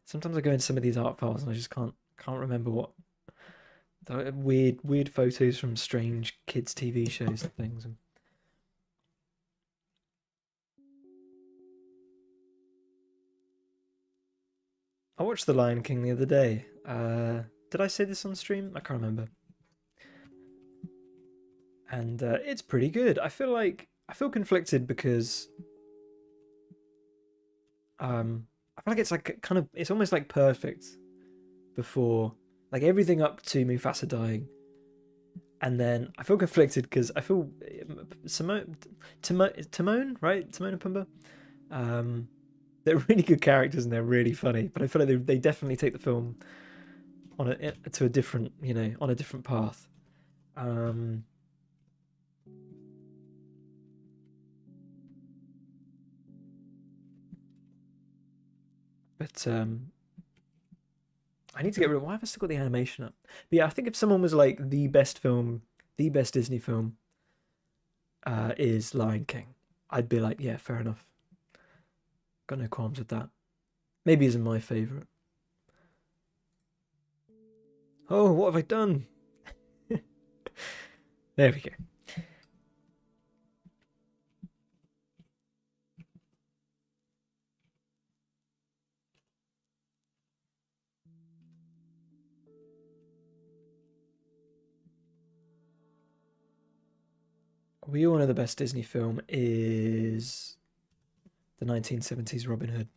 Sometimes I go into some of these art files and I just can't remember what the weird photos from strange kids TV shows and things. I watched The Lion King the other day. Did I say this on stream? I can't remember. And it's pretty good. I feel conflicted because I feel like it's like kind of it's almost like perfect before like everything up to Mufasa dying, and then I feel conflicted because I feel Timon, right? Timon and Pumbaa. They're really good characters and they're really funny, but I feel like they definitely take the film on to a different, on a different path. But I need to get rid of. Why have I still got the animation up? But yeah, I think if someone was like the best film, the best Disney film, is Lion King, I'd be like, yeah, fair enough. Got no qualms with that. Maybe isn't my favorite. Oh, what have I done? There we go. We all know the best Disney film is the 1970s Robin Hood.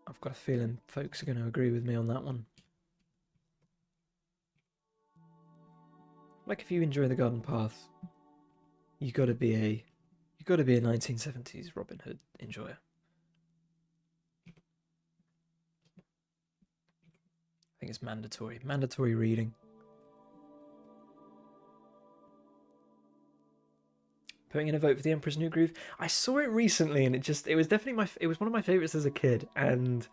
I've got a feeling folks are going to agree with me on that one. Like if you enjoy The Garden Path, you got to be a 1970s Robin Hood enjoyer. I think it's mandatory reading. Putting in a vote for The Emperor's New Groove. I saw it recently, and it was definitely it was one of my favorites as a kid, and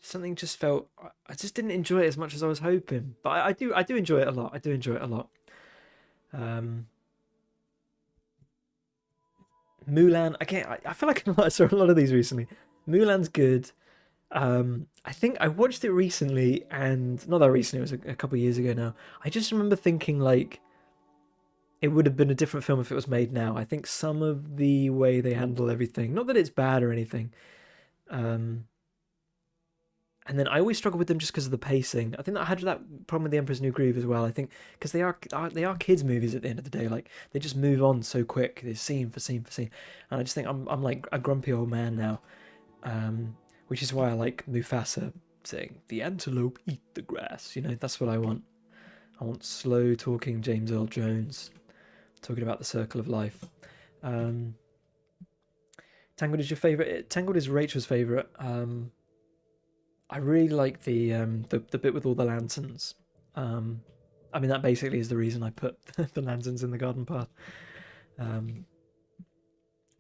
something just felt I just didn't enjoy it as much as I was hoping. But I do enjoy it a lot. I do enjoy it a lot. Mulan. Again, I feel like I saw a lot of these recently. Mulan's good. I think I watched it recently, and not that recently. It was a couple of years ago now. I just remember thinking like it would have been a different film if it was made now. I think some of the way they handle everything, not that it's bad or anything, and then I always struggle with them just because of the pacing. I think that I had that problem with The Emperor's New Groove as well. I think because they are kids movies at the end of the day. Like they just move on so quick. There's scene for scene for scene, and I just think I'm like a grumpy old man now, which is why I like Mufasa saying the antelope eat the grass. That's what I want. I want slow talking James Earl Jones talking about the circle of life. Tangled is your favorite. Tangled is Rachel's favorite. I really like the bit with all the lanterns. I mean that basically is the reason I put the lanterns in the garden path.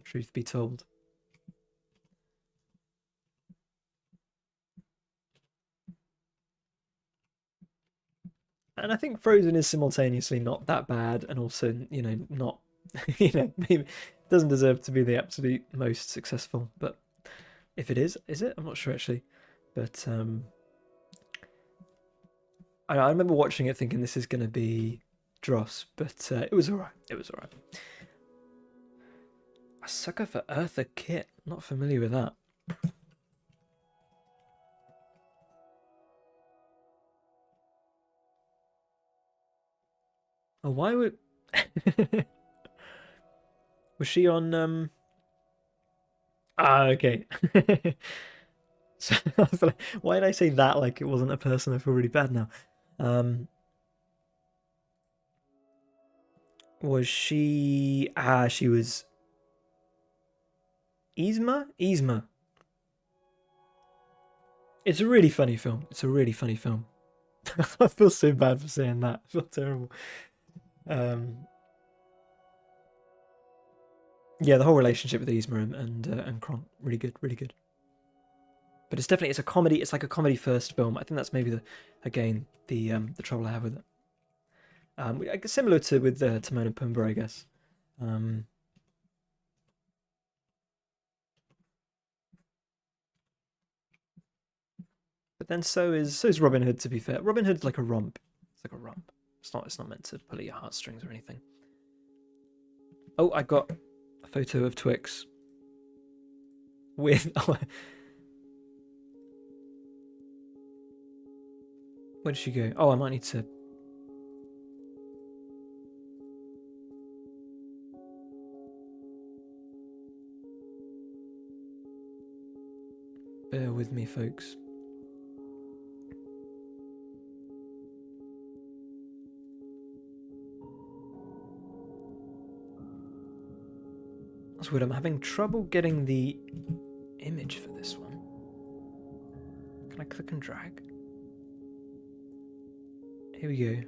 Truth be told. And I think Frozen is simultaneously not that bad, and also not maybe doesn't deserve to be the absolute most successful. But if it is it? I'm not sure actually. But I remember watching it thinking this is going to be dross, but it was alright. It was alright. A sucker for Eartha Kitt. Not familiar with that. Oh, why would... Was she on... Ah, okay. So, I was like, why did I say that like it wasn't a person? I feel really bad now. Um, was she... Ah, she was... Yzma? Yzma. It's a really funny film. It's a really funny film. I feel so bad for saying that. I feel terrible. Um, yeah, the whole relationship with Yzma and Kron, really good, really good. But it's a comedy. It's like a comedy first film. I think that's maybe the trouble I have with it. I guess similar to with Timon and Pumbaa, I guess. Um, but then so is Robin Hood. To be fair, Robin Hood's like a romp. It's like a romp. It's not meant to pull at your heartstrings or anything. Oh, I got a photo of Twix with. Oh, where did she go? Oh, I might need to. Bear with me, folks. That's weird. I'm having trouble getting the image for this one. Can I click and drag? Here we go.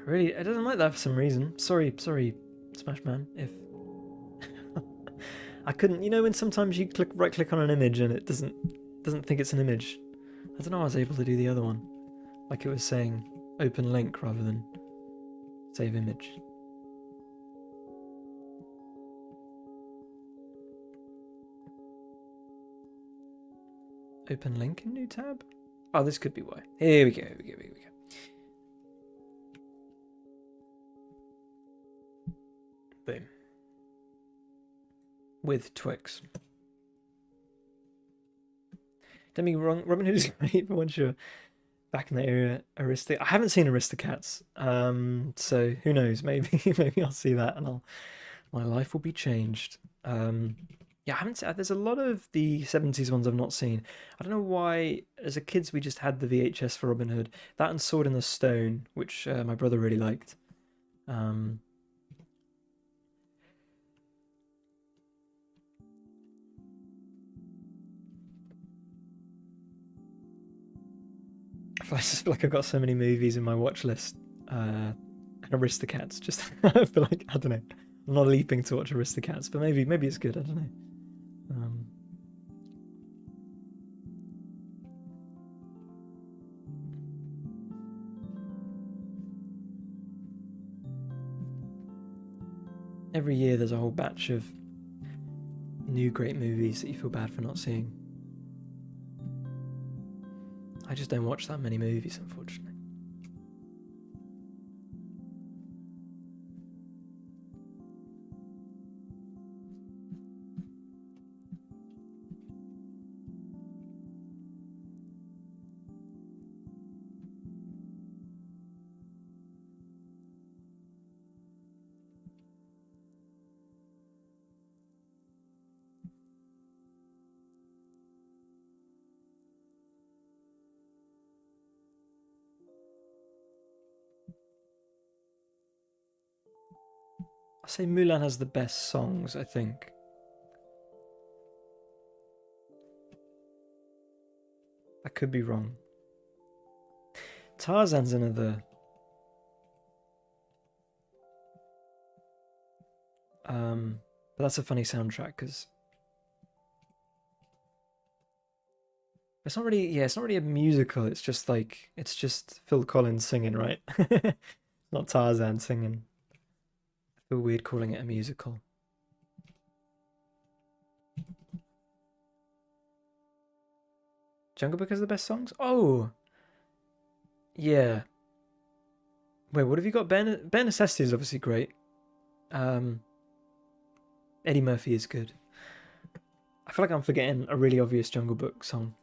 Really, it doesn't like that for some reason. Sorry, Smashman. If I couldn't, when sometimes you right click on an image and it doesn't think it's an image. I don't know how I was able to do the other one, like it was saying open link rather than save image. Open link in new tab. Oh, this could be why. Here we go. Here we go. Boom. With Twix. Don't get me wrong, Robin Hood is great, but once you're back in the area, I haven't seen Aristocats, so who knows? Maybe I'll see that, and my life will be changed. Yeah, I haven't. There's a lot of the '70s ones I've not seen. I don't know why. As a kids, we just had the VHS for Robin Hood, that and Sword in the Stone, which my brother really liked. Um, I just feel like I've got so many movies in my watch list. And Aristocats, just I feel like I don't know. I'm not leaping to watch Aristocats, but maybe it's good. I don't know. Every year there's a whole batch of new great movies that you feel bad for not seeing. I just don't watch that many movies, unfortunately. I say Mulan has the best songs, I think. I could be wrong. Tarzan's another. But that's a funny soundtrack because it's not really. Yeah, it's not really a musical. It's just Phil Collins singing, right? Not Tarzan singing. I feel weird calling it a musical. Jungle Book has the best songs? Oh, yeah. Wait, what have you got? Bare Necessity is obviously great. Um, Eddie Murphy is good. I feel like I'm forgetting a really obvious Jungle Book song.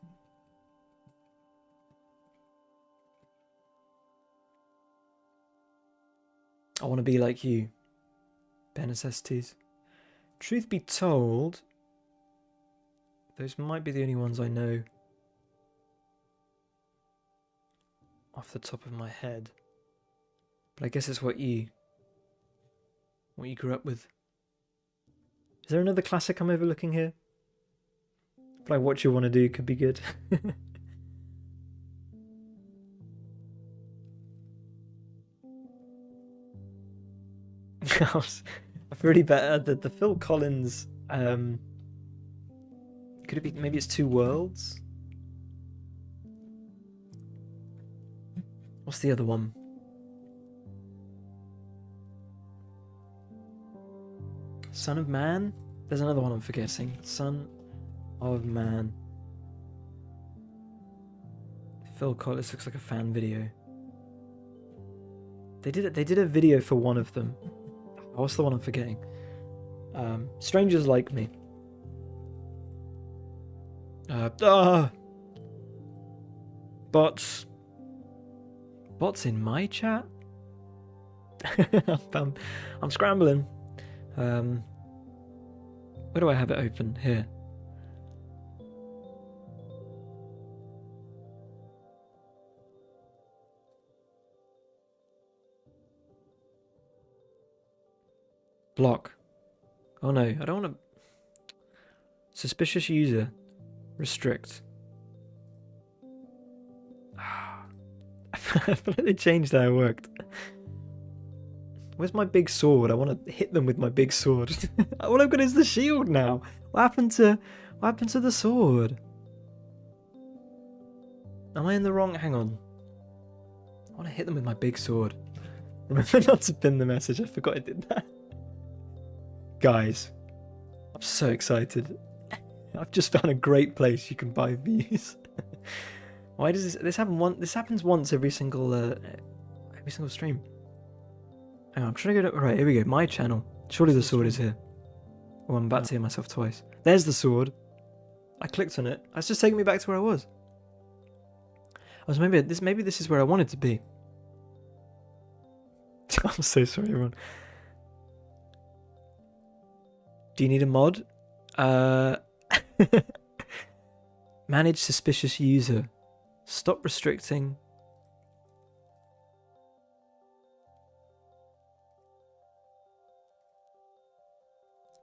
I want to be like you. Bare necessities. Truth be told, those might be the only ones I know off the top of my head. But I guess it's what you grew up with. Is there another classic I'm overlooking here? Like What You Want to Do could be good. I've already bet that the Phil Collins. Could it be? Maybe it's Two Worlds. What's the other one? Son of Man? There's another one I'm forgetting. Son of Man. Phil Collins looks like a fan video. They did a video for one of them. What's the one I'm forgetting? Strangers Like Me. Bots. Bots in my chat? I'm scrambling. Where do I have it open? Here. Block. Oh no, I don't want to. Suspicious user. Restrict. I feel like they changed how it worked. Where's my big sword? I want to hit them with my big sword. All I've got is the shield now. What happened to the sword? Am I in the wrong? Hang on. I want to hit them with my big sword. Remember not to pin the message. I forgot I did that. Guys, I'm so excited. I've just found a great place you can buy views. Why does this happen? This happens once every single stream. Hang on, I'm trying to go to... Right, here we go. My channel. Surely the sword is here. Oh, I'm about to hear myself twice. There's the sword. I clicked on it. That's just taking me back to where I was. Maybe this is where I wanted to be. I'm so sorry, everyone. Do you need a mod? Manage suspicious user. Stop restricting.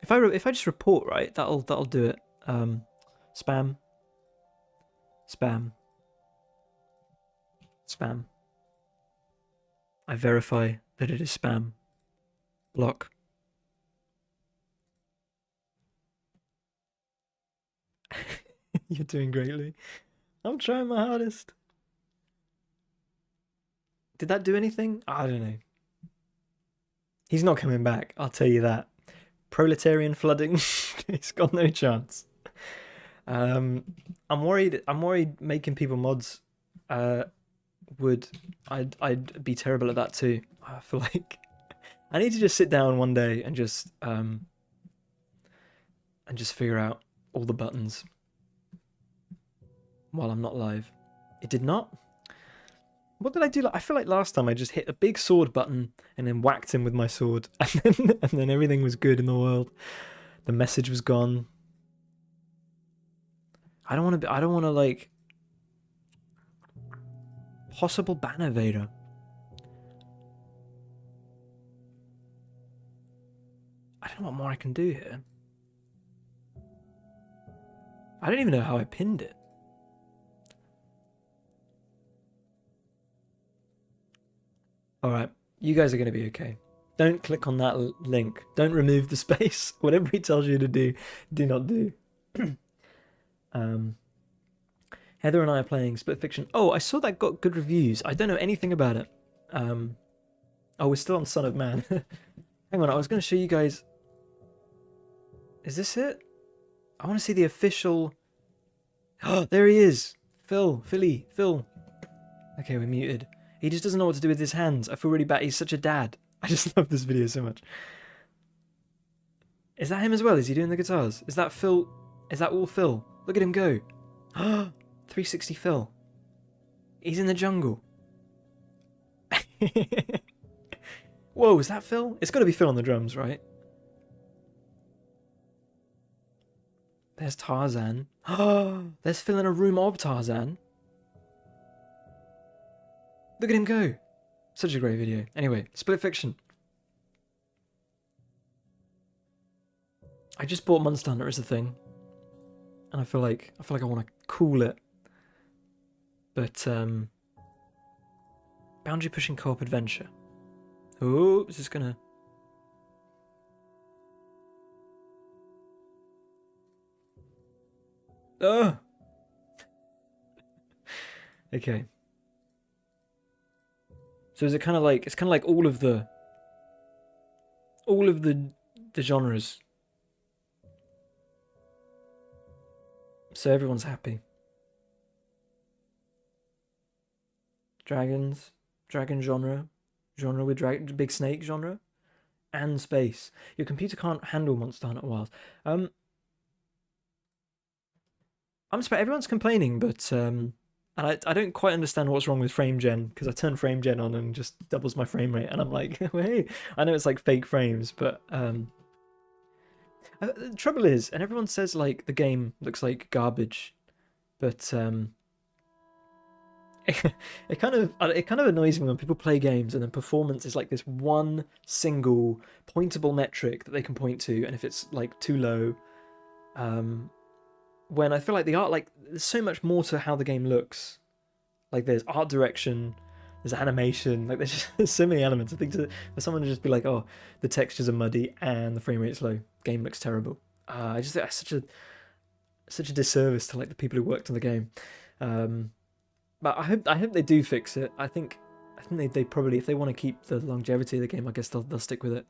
If I just report, right, that'll do it. Spam. I verify that it is spam. Block. You're doing greatly. I'm trying my hardest. Did that do anything? I don't know. He's not coming back, I'll tell you that. Proletarian flooding. It's got no chance. I'm worried making people mods I'd be terrible at that too. I feel like I need to just sit down one day and just figure out all the buttons while I'm not live. It did not. What did I do? I feel like last time I just hit a big sword button and then whacked him with my sword, and then everything was good in the world. The message was gone. I don't want to like possible ban evader. I don't know what more I can do here. I don't even know how I pinned it. Alright, you guys are going to be okay. Don't click on that link. Don't remove the space. Whatever he tells you to do, do not do. Heather and I are playing Split Fiction. Oh, I saw that got good reviews. I don't know anything about it. Oh, we're still on Son of Man. Hang on, I was going to show you guys... Is this it? I want to see the official... Oh, there he is! Phil. Okay, we're muted. He just doesn't know what to do with his hands. I feel really bad. He's such a dad. I just love this video so much. Is that him as well? Is he doing the guitars? Is that Phil? Is that all Phil? Look at him go. 360 Phil. He's in the jungle. Whoa, is that Phil? It's got to be Phil on the drums, right? There's Tarzan. Oh, there's Phil in a room of Tarzan. Look at him go. Such a great video. Anyway, Split Fiction. I just bought Monster Hunter as a thing, and I feel like I want to cool it. But boundary pushing co-op adventure. Oh, is this gonna? Oh. Okay. So is it kind of like it's kind of like all of the genres. So everyone's happy. Dragons, dragon genre with big snake genre, and space. Your computer can't handle Monster Hunter Wilds. I'm surprised everyone's complaining, but and I don't quite understand what's wrong with frame gen because I turn frame gen on and just doubles my frame rate, and I'm like, hey, I know it's like fake frames, but the trouble is, and everyone says like the game looks like garbage, but it kind of annoys me when people play games and then performance is like this one single pointable metric that they can point to, and if it's like too low, when I feel like the art, like there's so much more to how the game looks. Like there's art direction, there's animation, like there's so many elements. I think for someone to just be like, oh, the textures are muddy and the frame rate's low, game looks terrible. I just think that's such a disservice to like the people who worked on the game. But I hope they do fix it. I think they probably, if they want to keep the longevity of the game, I guess they'll stick with it.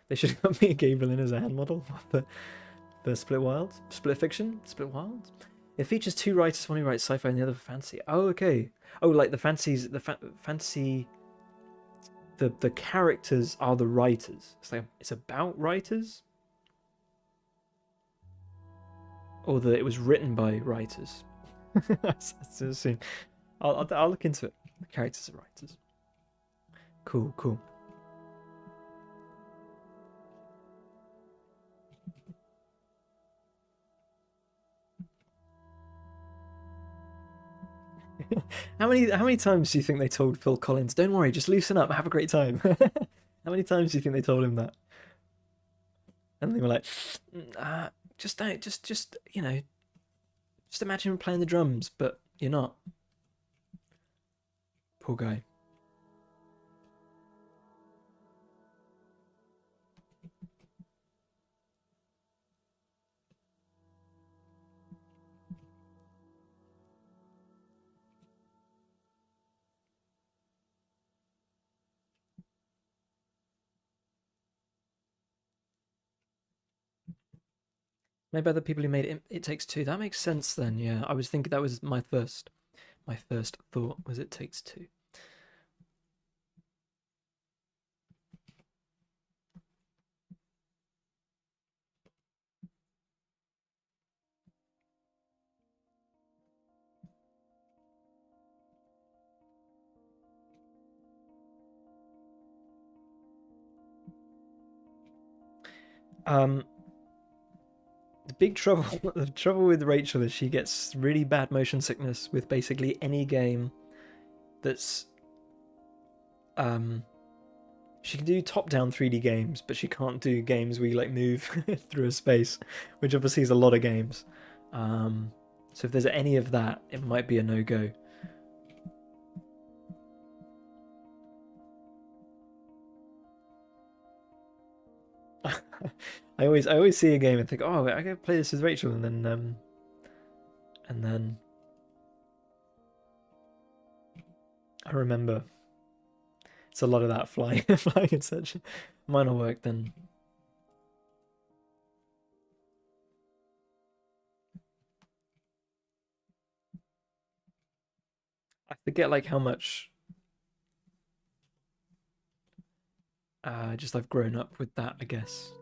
They should have got Mia Gabriel in as a hand model for the Split Fiction. It features two writers, one who writes sci-fi and the other for fantasy. Oh, okay. Oh, like the fantasy. The characters are the writers. It's about writers, or that it was written by writers. That's interesting. I'll look into it. The characters are writers. Cool. How many times do you think they told Phil Collins, "Don't worry, just loosen up, have a great time"? How many times do you think they told him that? And they were like, "Just don't, just just imagine playing the drums, but you're not." Poor guy. Maybe other people who made It Takes Two. That makes sense then. Yeah, I was thinking that was my first thought was It Takes Two. Um, the trouble with Rachel is she gets really bad motion sickness with basically any game that's she can do top-down 3D games, but she can't do games where you like move through a space, which obviously is a lot of games. So if there's any of that, it might be a no-go. I always see a game and think, oh, I can play this with Rachel, and then I remember it's a lot of that flying and such. Mine will work then. I forget like how much just I've grown up with that, I guess.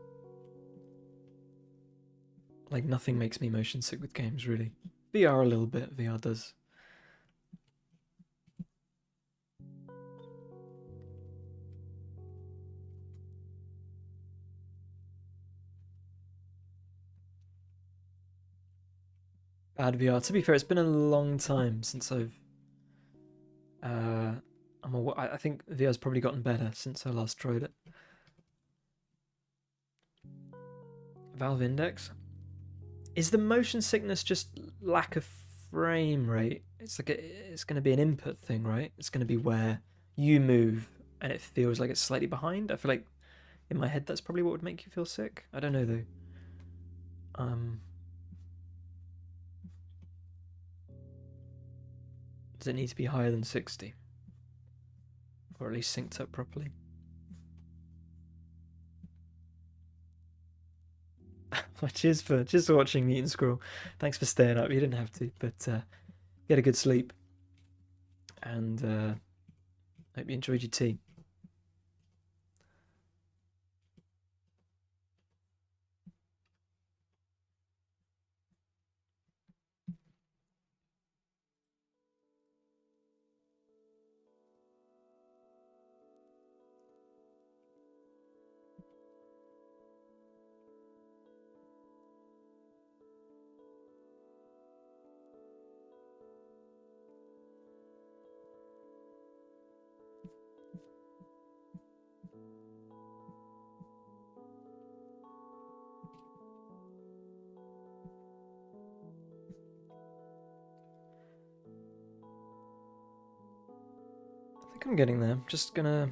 Like nothing makes me motion sick with games really. VR a little bit, VR does. bad VR. To be fair, it's been a long time since I've. Uh, I think VR's probably gotten better since I last tried it. Valve Index. Is the motion sickness just lack of frame rate? It's like it's going to be an input thing, right? It's going to be where you move and it feels like it's slightly behind. I feel like in my head that's probably what would make you feel sick. I don't know though. Does it need to be higher than 60? Or at least synced up properly? cheers for watching Mutant Scroll. Thanks for staying up. You didn't have to, but get a good sleep. And hope you enjoyed your tea. I think I'm getting there. I'm just gonna.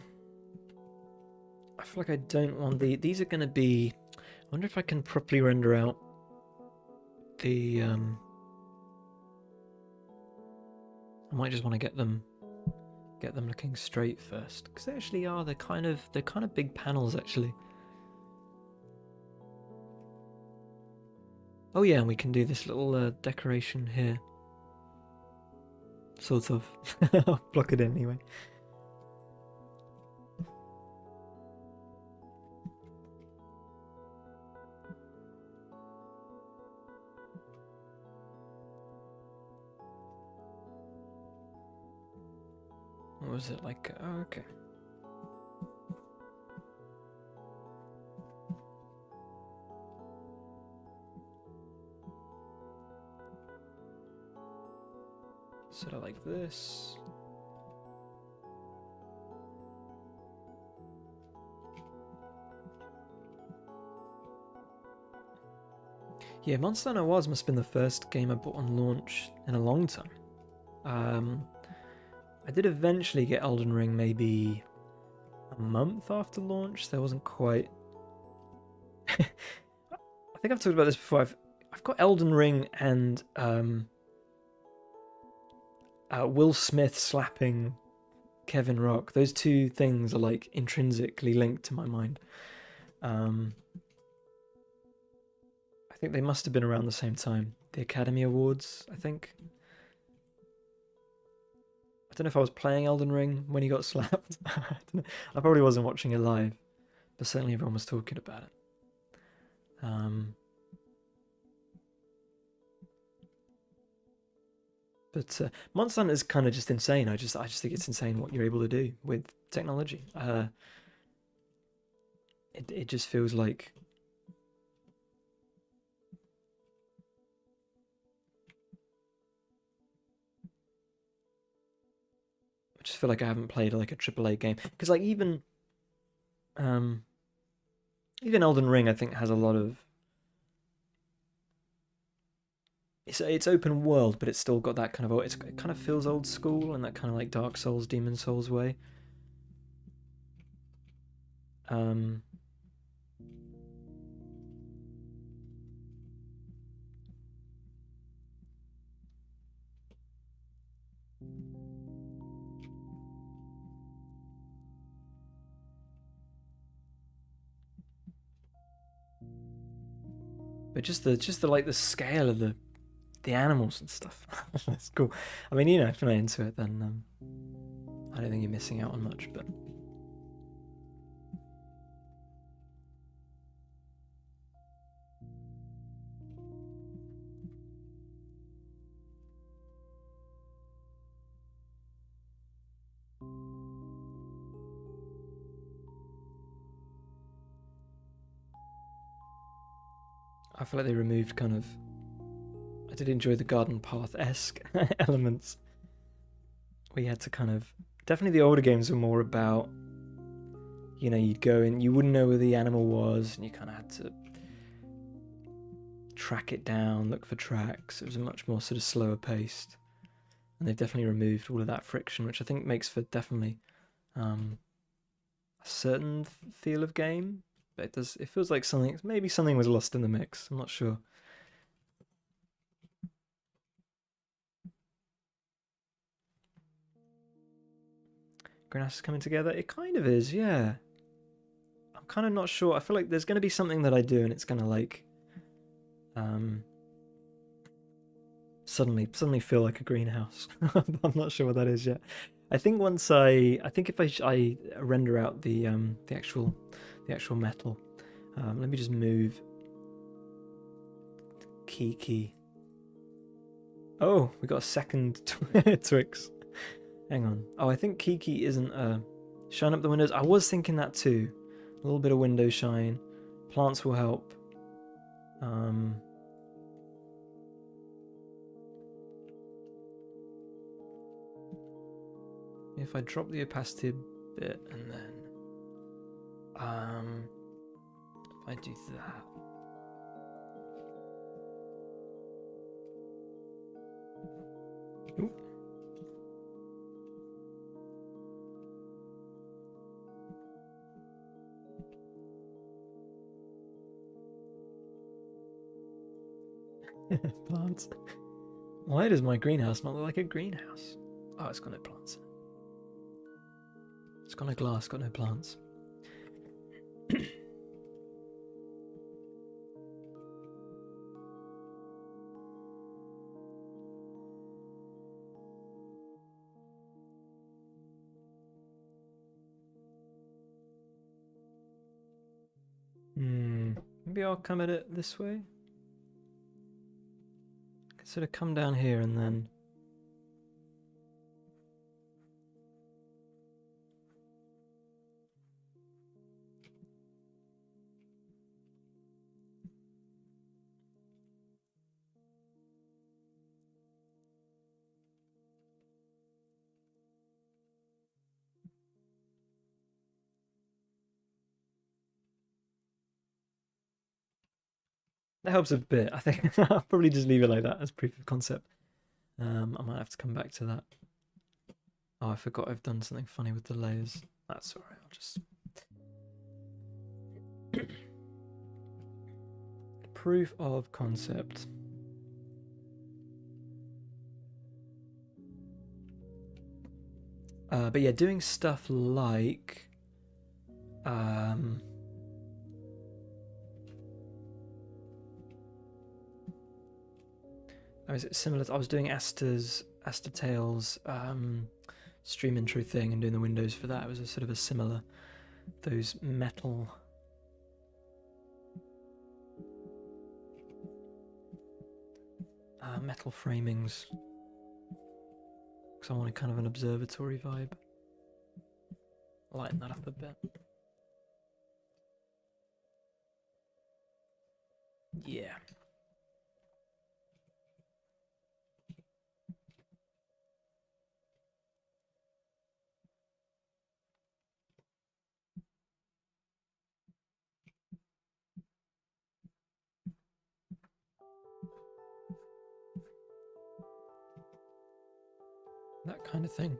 I feel like I don't want these are gonna be. I wonder if I can properly render out the. I might just want to get them looking straight first because they actually are. They're kind of big panels actually. Oh yeah, and we can do this little decoration here. Sort of. I'll block it in anyway. What was it like? Oh, okay. Sort of like this. Yeah, Monster Hunter Wilds must have been the first game I bought on launch in a long time. I did eventually get Elden Ring maybe a month after launch. There wasn't quite. I think I've talked about this before. I've got Elden Ring and Will Smith slapping Kevin Rock. Those two things are like intrinsically linked to my mind. I think they must have been around the same time. The Academy Awards, I think. I don't know if I was playing Elden Ring when he got slapped. I probably wasn't watching it live, but certainly everyone was talking about it. But Monster Hunter is kind of just insane. I just think it's insane what you're able to do with technology. It just feels like I just feel like I haven't played like a AAA game because like even Elden Ring I think has a lot of it's open world, but it's still got that kind of it kind of feels old school and that kind of like Dark Souls, Demon Souls way. But just the like the scale of the animals and stuff. That's cool. I mean, you know, if you're not into it, then I don't think you're missing out on much. But I feel like they removed kind of did enjoy the garden path-esque elements. We had to kind of... Definitely the older games were more about, you know, you'd go and you wouldn't know where the animal was, and you kind of had to track it down, look for tracks. It was a much more sort of slower paced. And they've definitely removed all of that friction, which I think makes for definitely a certain feel of game. But it feels like maybe something was lost in the mix. I'm not sure. Greenhouse is coming together. It kind of is, yeah. I'm kind of not sure. I feel like there's going to be something that I do, and it's going to like suddenly feel like a greenhouse. I'm not sure what that is yet. I think if I render out the actual metal. Let me just move key. Oh, we got a second Twix. Hang on. Oh, I think Kiki isn't shine up the windows. I was thinking that too. A little bit of window shine. Plants will help. If I drop the opacity a bit and then if I do that. Ooh. Plants. Why does my greenhouse not look like a greenhouse? Oh, it's got no plants in it. It's got no glass, got no plants. Maybe I'll come at it this way. I could sort of come down here and then... That helps a bit. I think I'll probably just leave it like that as proof of concept. I might have to come back to that. Oh, I forgot I've done something funny with the layers. That's alright, I'll just... Proof of concept. But yeah, doing stuff like... is it similar to, I was doing Aster Tales stream intro thing and doing the windows for that. It was a sort of a similar, those metal framings, because I wanted kind of an observatory vibe. Lighten that up a bit. Yeah. That kind of thing.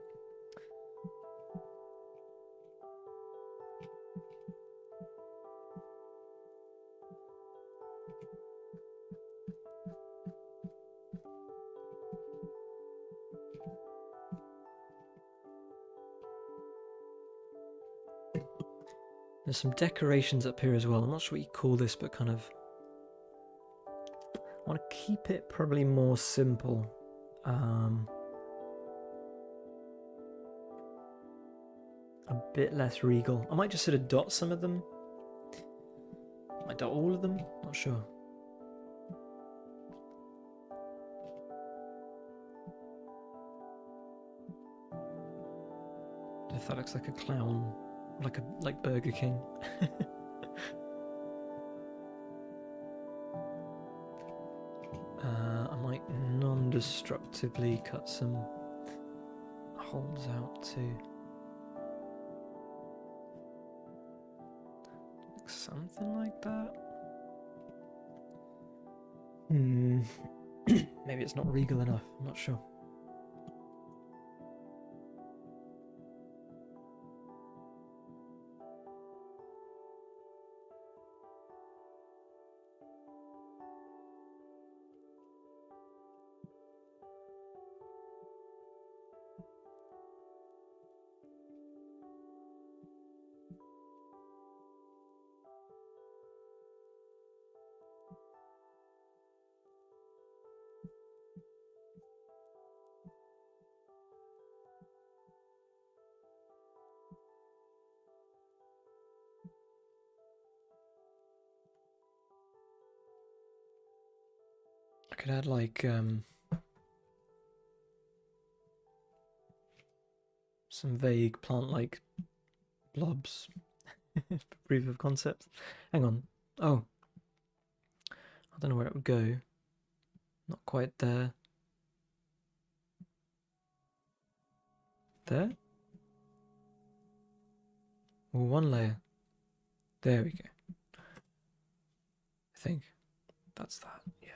There's some decorations up here as well. I'm not sure what you call this, but kind of... I want to keep it probably more simple. A bit less regal. I might just sort of dot some of them. I might dot all of them, not sure. If that looks like a clown, like Burger King. I might destructively cut some holes out too. Like something like that. Maybe it's not regal enough, I'm not sure. I could add like some vague plant-like blobs. Proof of concept. Hang on. Oh. I don't know where it would go. Not quite there. There? Well, one layer. There we go. I think that's that, yeah.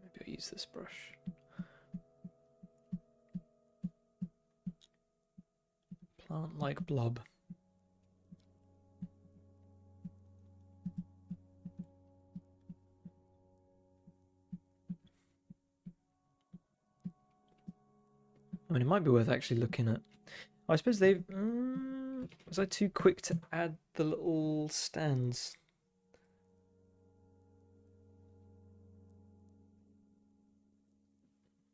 Maybe I'll use this brush. Plant-like blob. I mean, it might be worth actually looking at. I suppose they've. Was I too quick to add the little stands?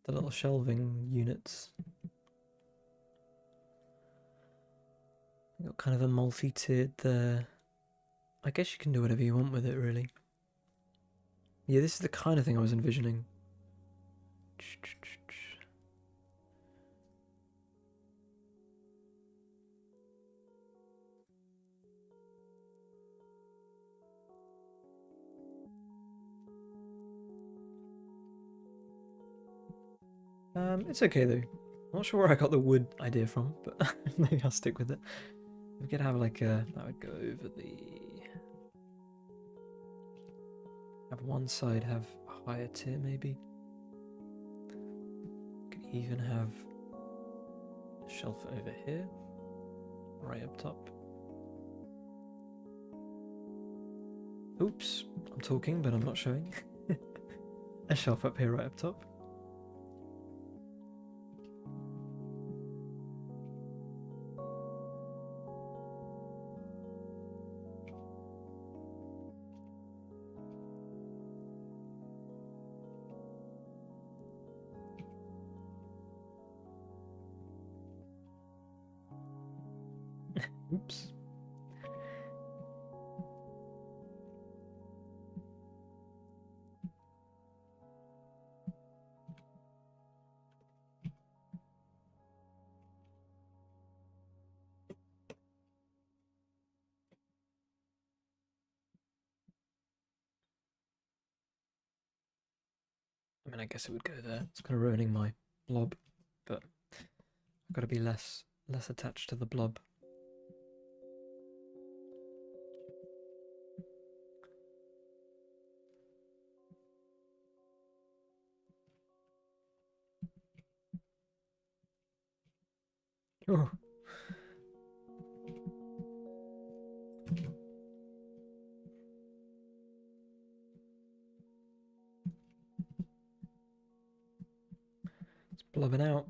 The little shelving units. Got kind of a multi-tiered there. I guess you can do whatever you want with it, really. Yeah, this is the kind of thing I was envisioning. It's okay though. I'm not sure where I got the wood idea from, but maybe I'll stick with it. We could have like a, that would go over the, have one side have a higher tier maybe. Could even have a shelf over here, right up top. Oops, I'm talking but I'm not showing. A shelf up here right up top. Oops. I mean, I guess it would go there. It's kind of ruining my blob, but I've got to be less attached to the blob. Oh. It's blobbing out.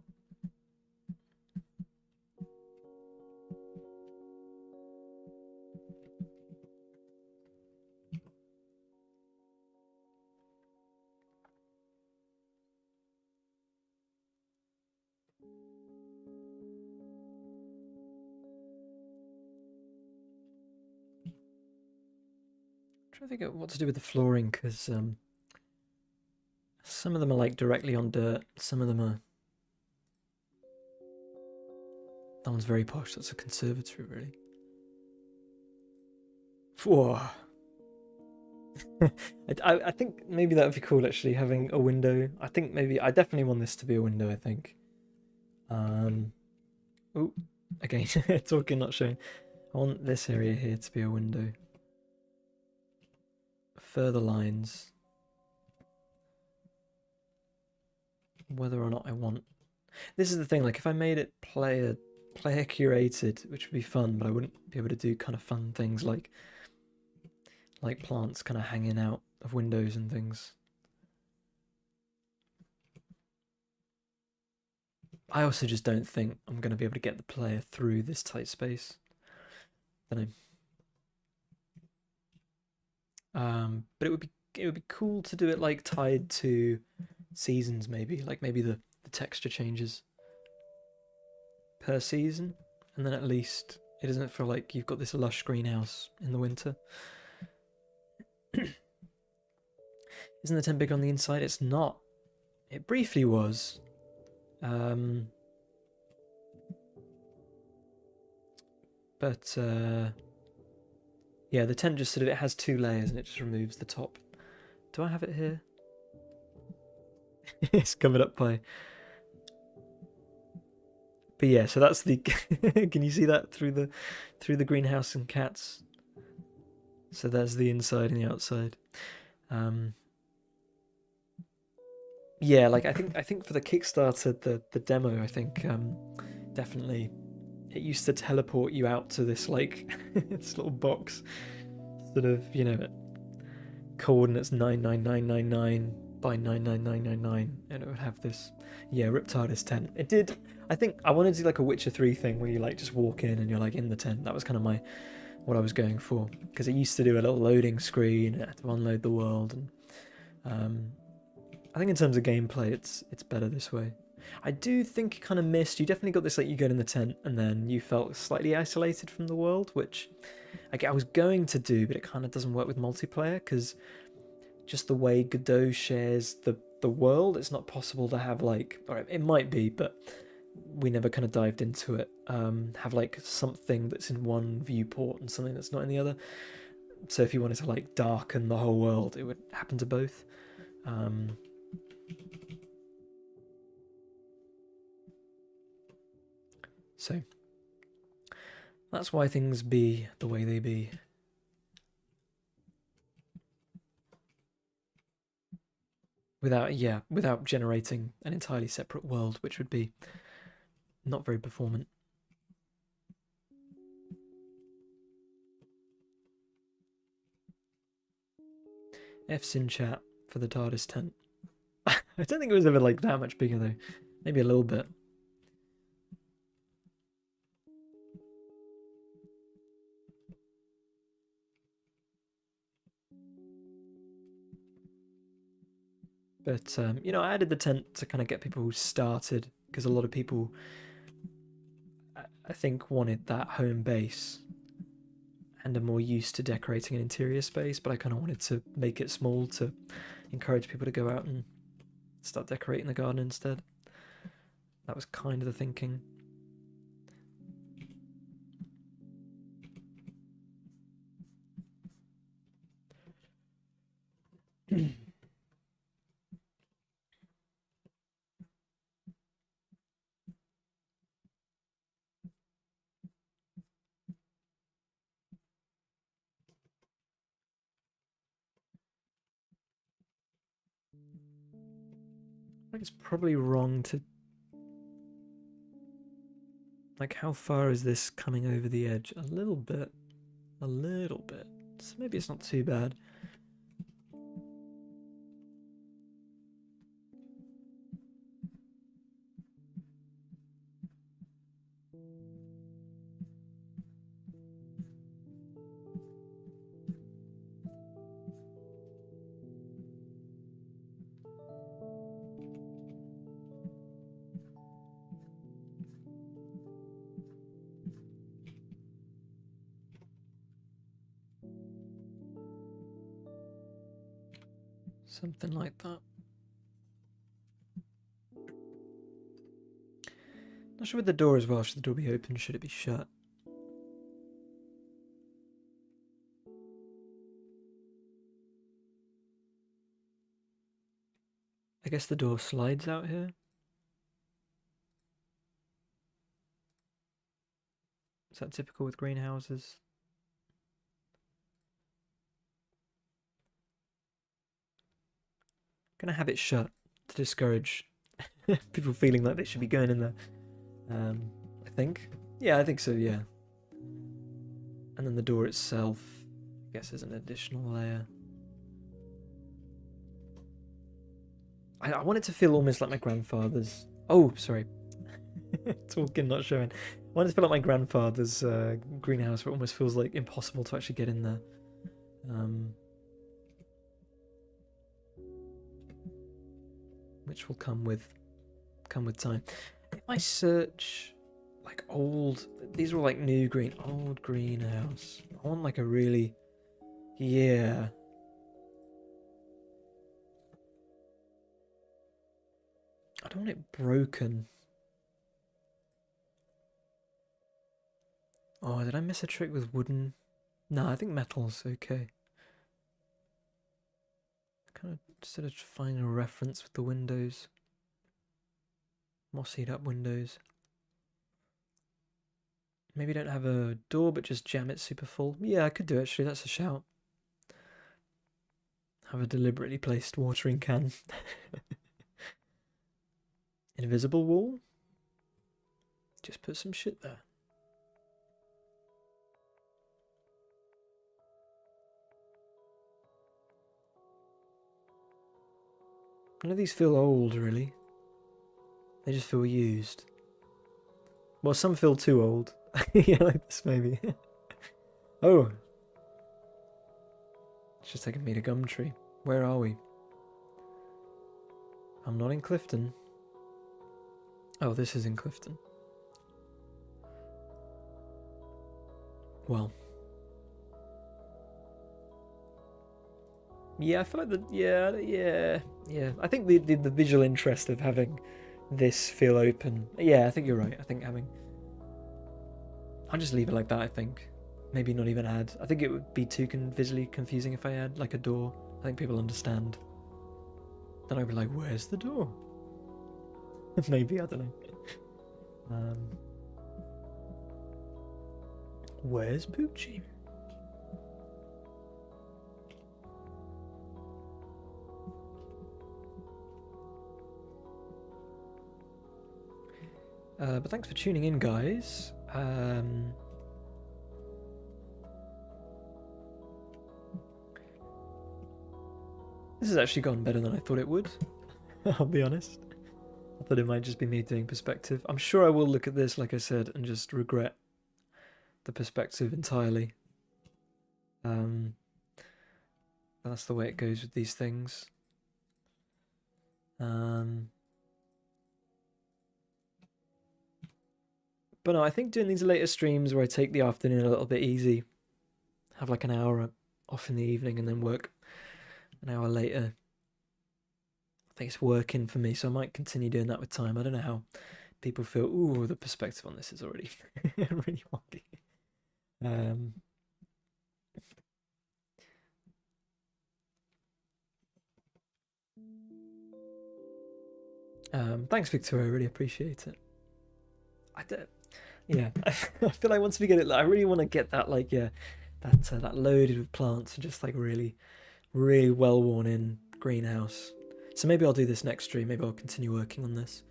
I'm trying to think of what to do with the flooring, because some of them are like directly on dirt, some of them are... That one's very posh, that's a conservatory really. Whoa. I think maybe that would be cool actually, having a window. I think maybe I definitely want this to be a window, I think. Oh, again, talking not showing. I want this area here to be a window. Further lines. Whether or not I want. This is the thing, like if I made it player curated, which would be fun, but I wouldn't be able to do kind of fun things like plants kind of hanging out of windows and things. I also just don't think I'm going to be able to get the player through this tight space. Don't know. But it would be cool to do it like tied to seasons, maybe like maybe the texture changes per season, and then at least it doesn't feel like you've got this lush greenhouse in the winter. Isn't the tent big on the inside? It's not. It briefly was. But yeah, the tent just sort of, it has two layers and it just removes the top. Do I have it here? It's covered up by. But yeah, so that's the. Can you see that through the greenhouse and cats? So there's the inside and the outside. Yeah, like I think for the Kickstarter, the demo, I think definitely it used to teleport you out to this like this little box, sort of, you know, coordinates 99999 by 99999, and it would have this, yeah, Riptardus tent. It did. I think I wanted to do like a Witcher 3 thing where you like just walk in and you're like in the tent. That was kind of what I was going for, because it used to do a little loading screen, it had to unload the world, and I think in terms of gameplay, it's better this way. I do think it kind of missed. You definitely got this, like you get in the tent and then you felt slightly isolated from the world, which I was going to do, but it kind of doesn't work with multiplayer because just the way Godot shares the world, it's not possible to have like, or it might be, but we never kind of dived into it. Have like something that's in one viewport and something that's not in the other. So if you wanted to like darken the whole world, it would happen to both. So that's why things be the way they be. Without generating an entirely separate world, which would be not very performant. F's in chat for the TARDIS tent. I don't think it was ever like that much bigger though. Maybe a little bit. But you know, I added the tent to kind of get people started because a lot of people, I think, wanted that home base and are more used to decorating an interior space. But I kind of wanted to make it small to encourage people to go out and start decorating the garden instead. That was kind of the thinking. I think it's probably wrong to... Like, how far is this coming over the edge? A little bit. A little bit. So maybe it's not too bad. Something like that. Not sure with the door as well. Should the door be open? Should it be shut? I guess the door slides out here. Is that typical with greenhouses? Gonna have it shut to discourage people feeling like they should be going in there. I think. Yeah, I think so, yeah. And then the door itself, I guess, is an additional layer. I want it to feel almost like my grandfather's. Oh, sorry. Talking, not showing. I want it to feel like my grandfather's greenhouse, where it almost feels like impossible to actually get in there. Which will come with time. If I search like old, these are all like new old greenhouse. I want like a really, yeah. I don't want it broken. Oh, did I miss a trick with wooden? No, I think metal's okay. Kind of sort of find a reference with the windows. Mossied up windows. Maybe don't have a door, but just jam it super full. Yeah, I could do actually. That's a shout. Have a deliberately placed watering can. Invisible wall. Just put some shit there. None of these feel old, really. They just feel used. Well, some feel too old. Yeah, like this, maybe. Oh. It's just taking me to Gumtree. Where are we? I'm not in Clifton. Oh, this is in Clifton. Well. Yeah, I feel like yeah. I think the visual interest of having this feel open. Yeah, I think you're right. I think I'll just leave it like that, I think. Maybe not even add. I think it would be too visually confusing if I add like a door. I think people understand. Then I'd be like, where's the door? Maybe, I don't know. Where's Poochie? But thanks for tuning in, guys. This has actually gone better than I thought it would. I'll be honest. I thought it might just be me doing perspective. I'm sure I will look at this, like I said, and just regret the perspective entirely. That's the way it goes with these things. But no, I think doing these later streams where I take the afternoon a little bit easy, have like an hour off in the evening, and then work an hour later. I think it's working for me, so I might continue doing that with time. I don't know how people feel. Ooh, the perspective on this is already really wonky. Thanks, Victoria. I really appreciate it. Yeah, I feel like once we get it, I really want to get that that loaded with plants and just like really, really well worn in greenhouse. So maybe I'll do this next stream. Maybe I'll continue working on this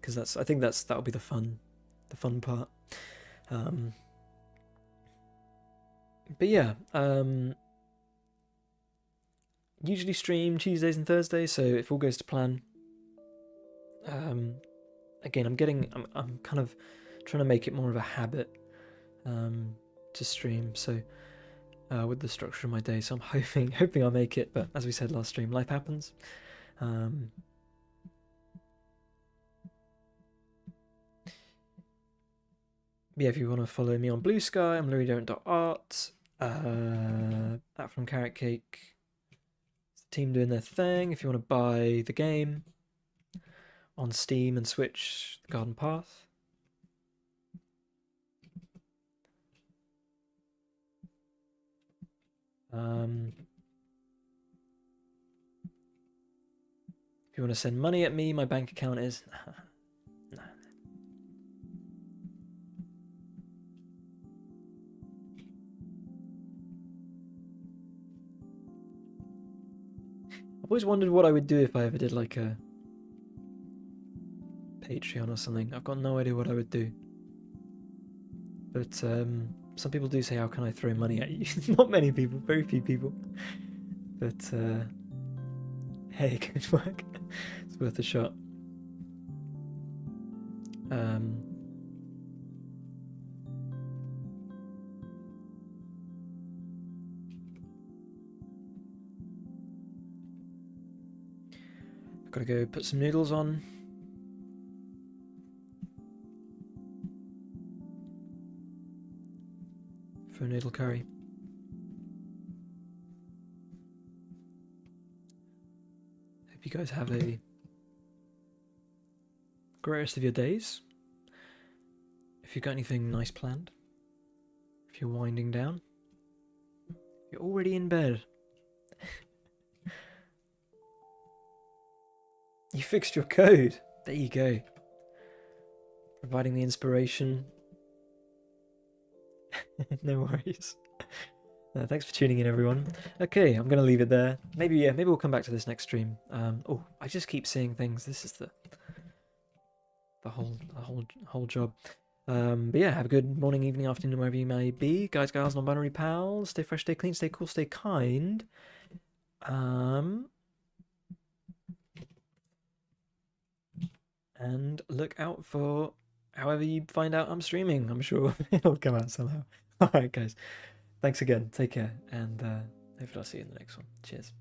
because I think that'll be the fun part. But yeah, usually stream Tuesdays and Thursdays. So if all goes to plan, again, I'm kind of trying to make it more of a habit to stream. So with the structure of my day, so I'm hoping I'll make it. But as we said last stream, life happens. Yeah, if you want to follow me on Blue Sky, I'm louisdurant.art. That from Carrot Cake. It's the team doing their thing. If you want to buy the game on Steam and Switch, The Garden Path. If you want to send money at me, my bank account is... Nah. I've always wondered what I would do if I ever did like a Patreon or something. I've got no idea what I would do. But some people do say, how can I throw money at you? Not many people, very few people. But hey, good work. It's worth a shot. I've got to go put some noodles on. For noodle curry. Hope you guys have a great rest of your days. If you've got anything nice planned, if you're winding down, if you're already in bed, you fixed your code. There you go. Providing the inspiration. No worries. Thanks for tuning in, everyone. Okay, I'm gonna leave it there. Maybe we'll come back to this next stream. Oh, I just keep seeing things. This is the whole job. But yeah, have a good morning, evening, afternoon, wherever you may be, guys, gals, non-binary pals. Stay fresh, stay clean, stay cool, stay kind. And look out for however you find out I'm streaming. I'm sure it'll come out somehow. All right, guys. Thanks again. Take care, and hopefully I'll see you in the next one. Cheers.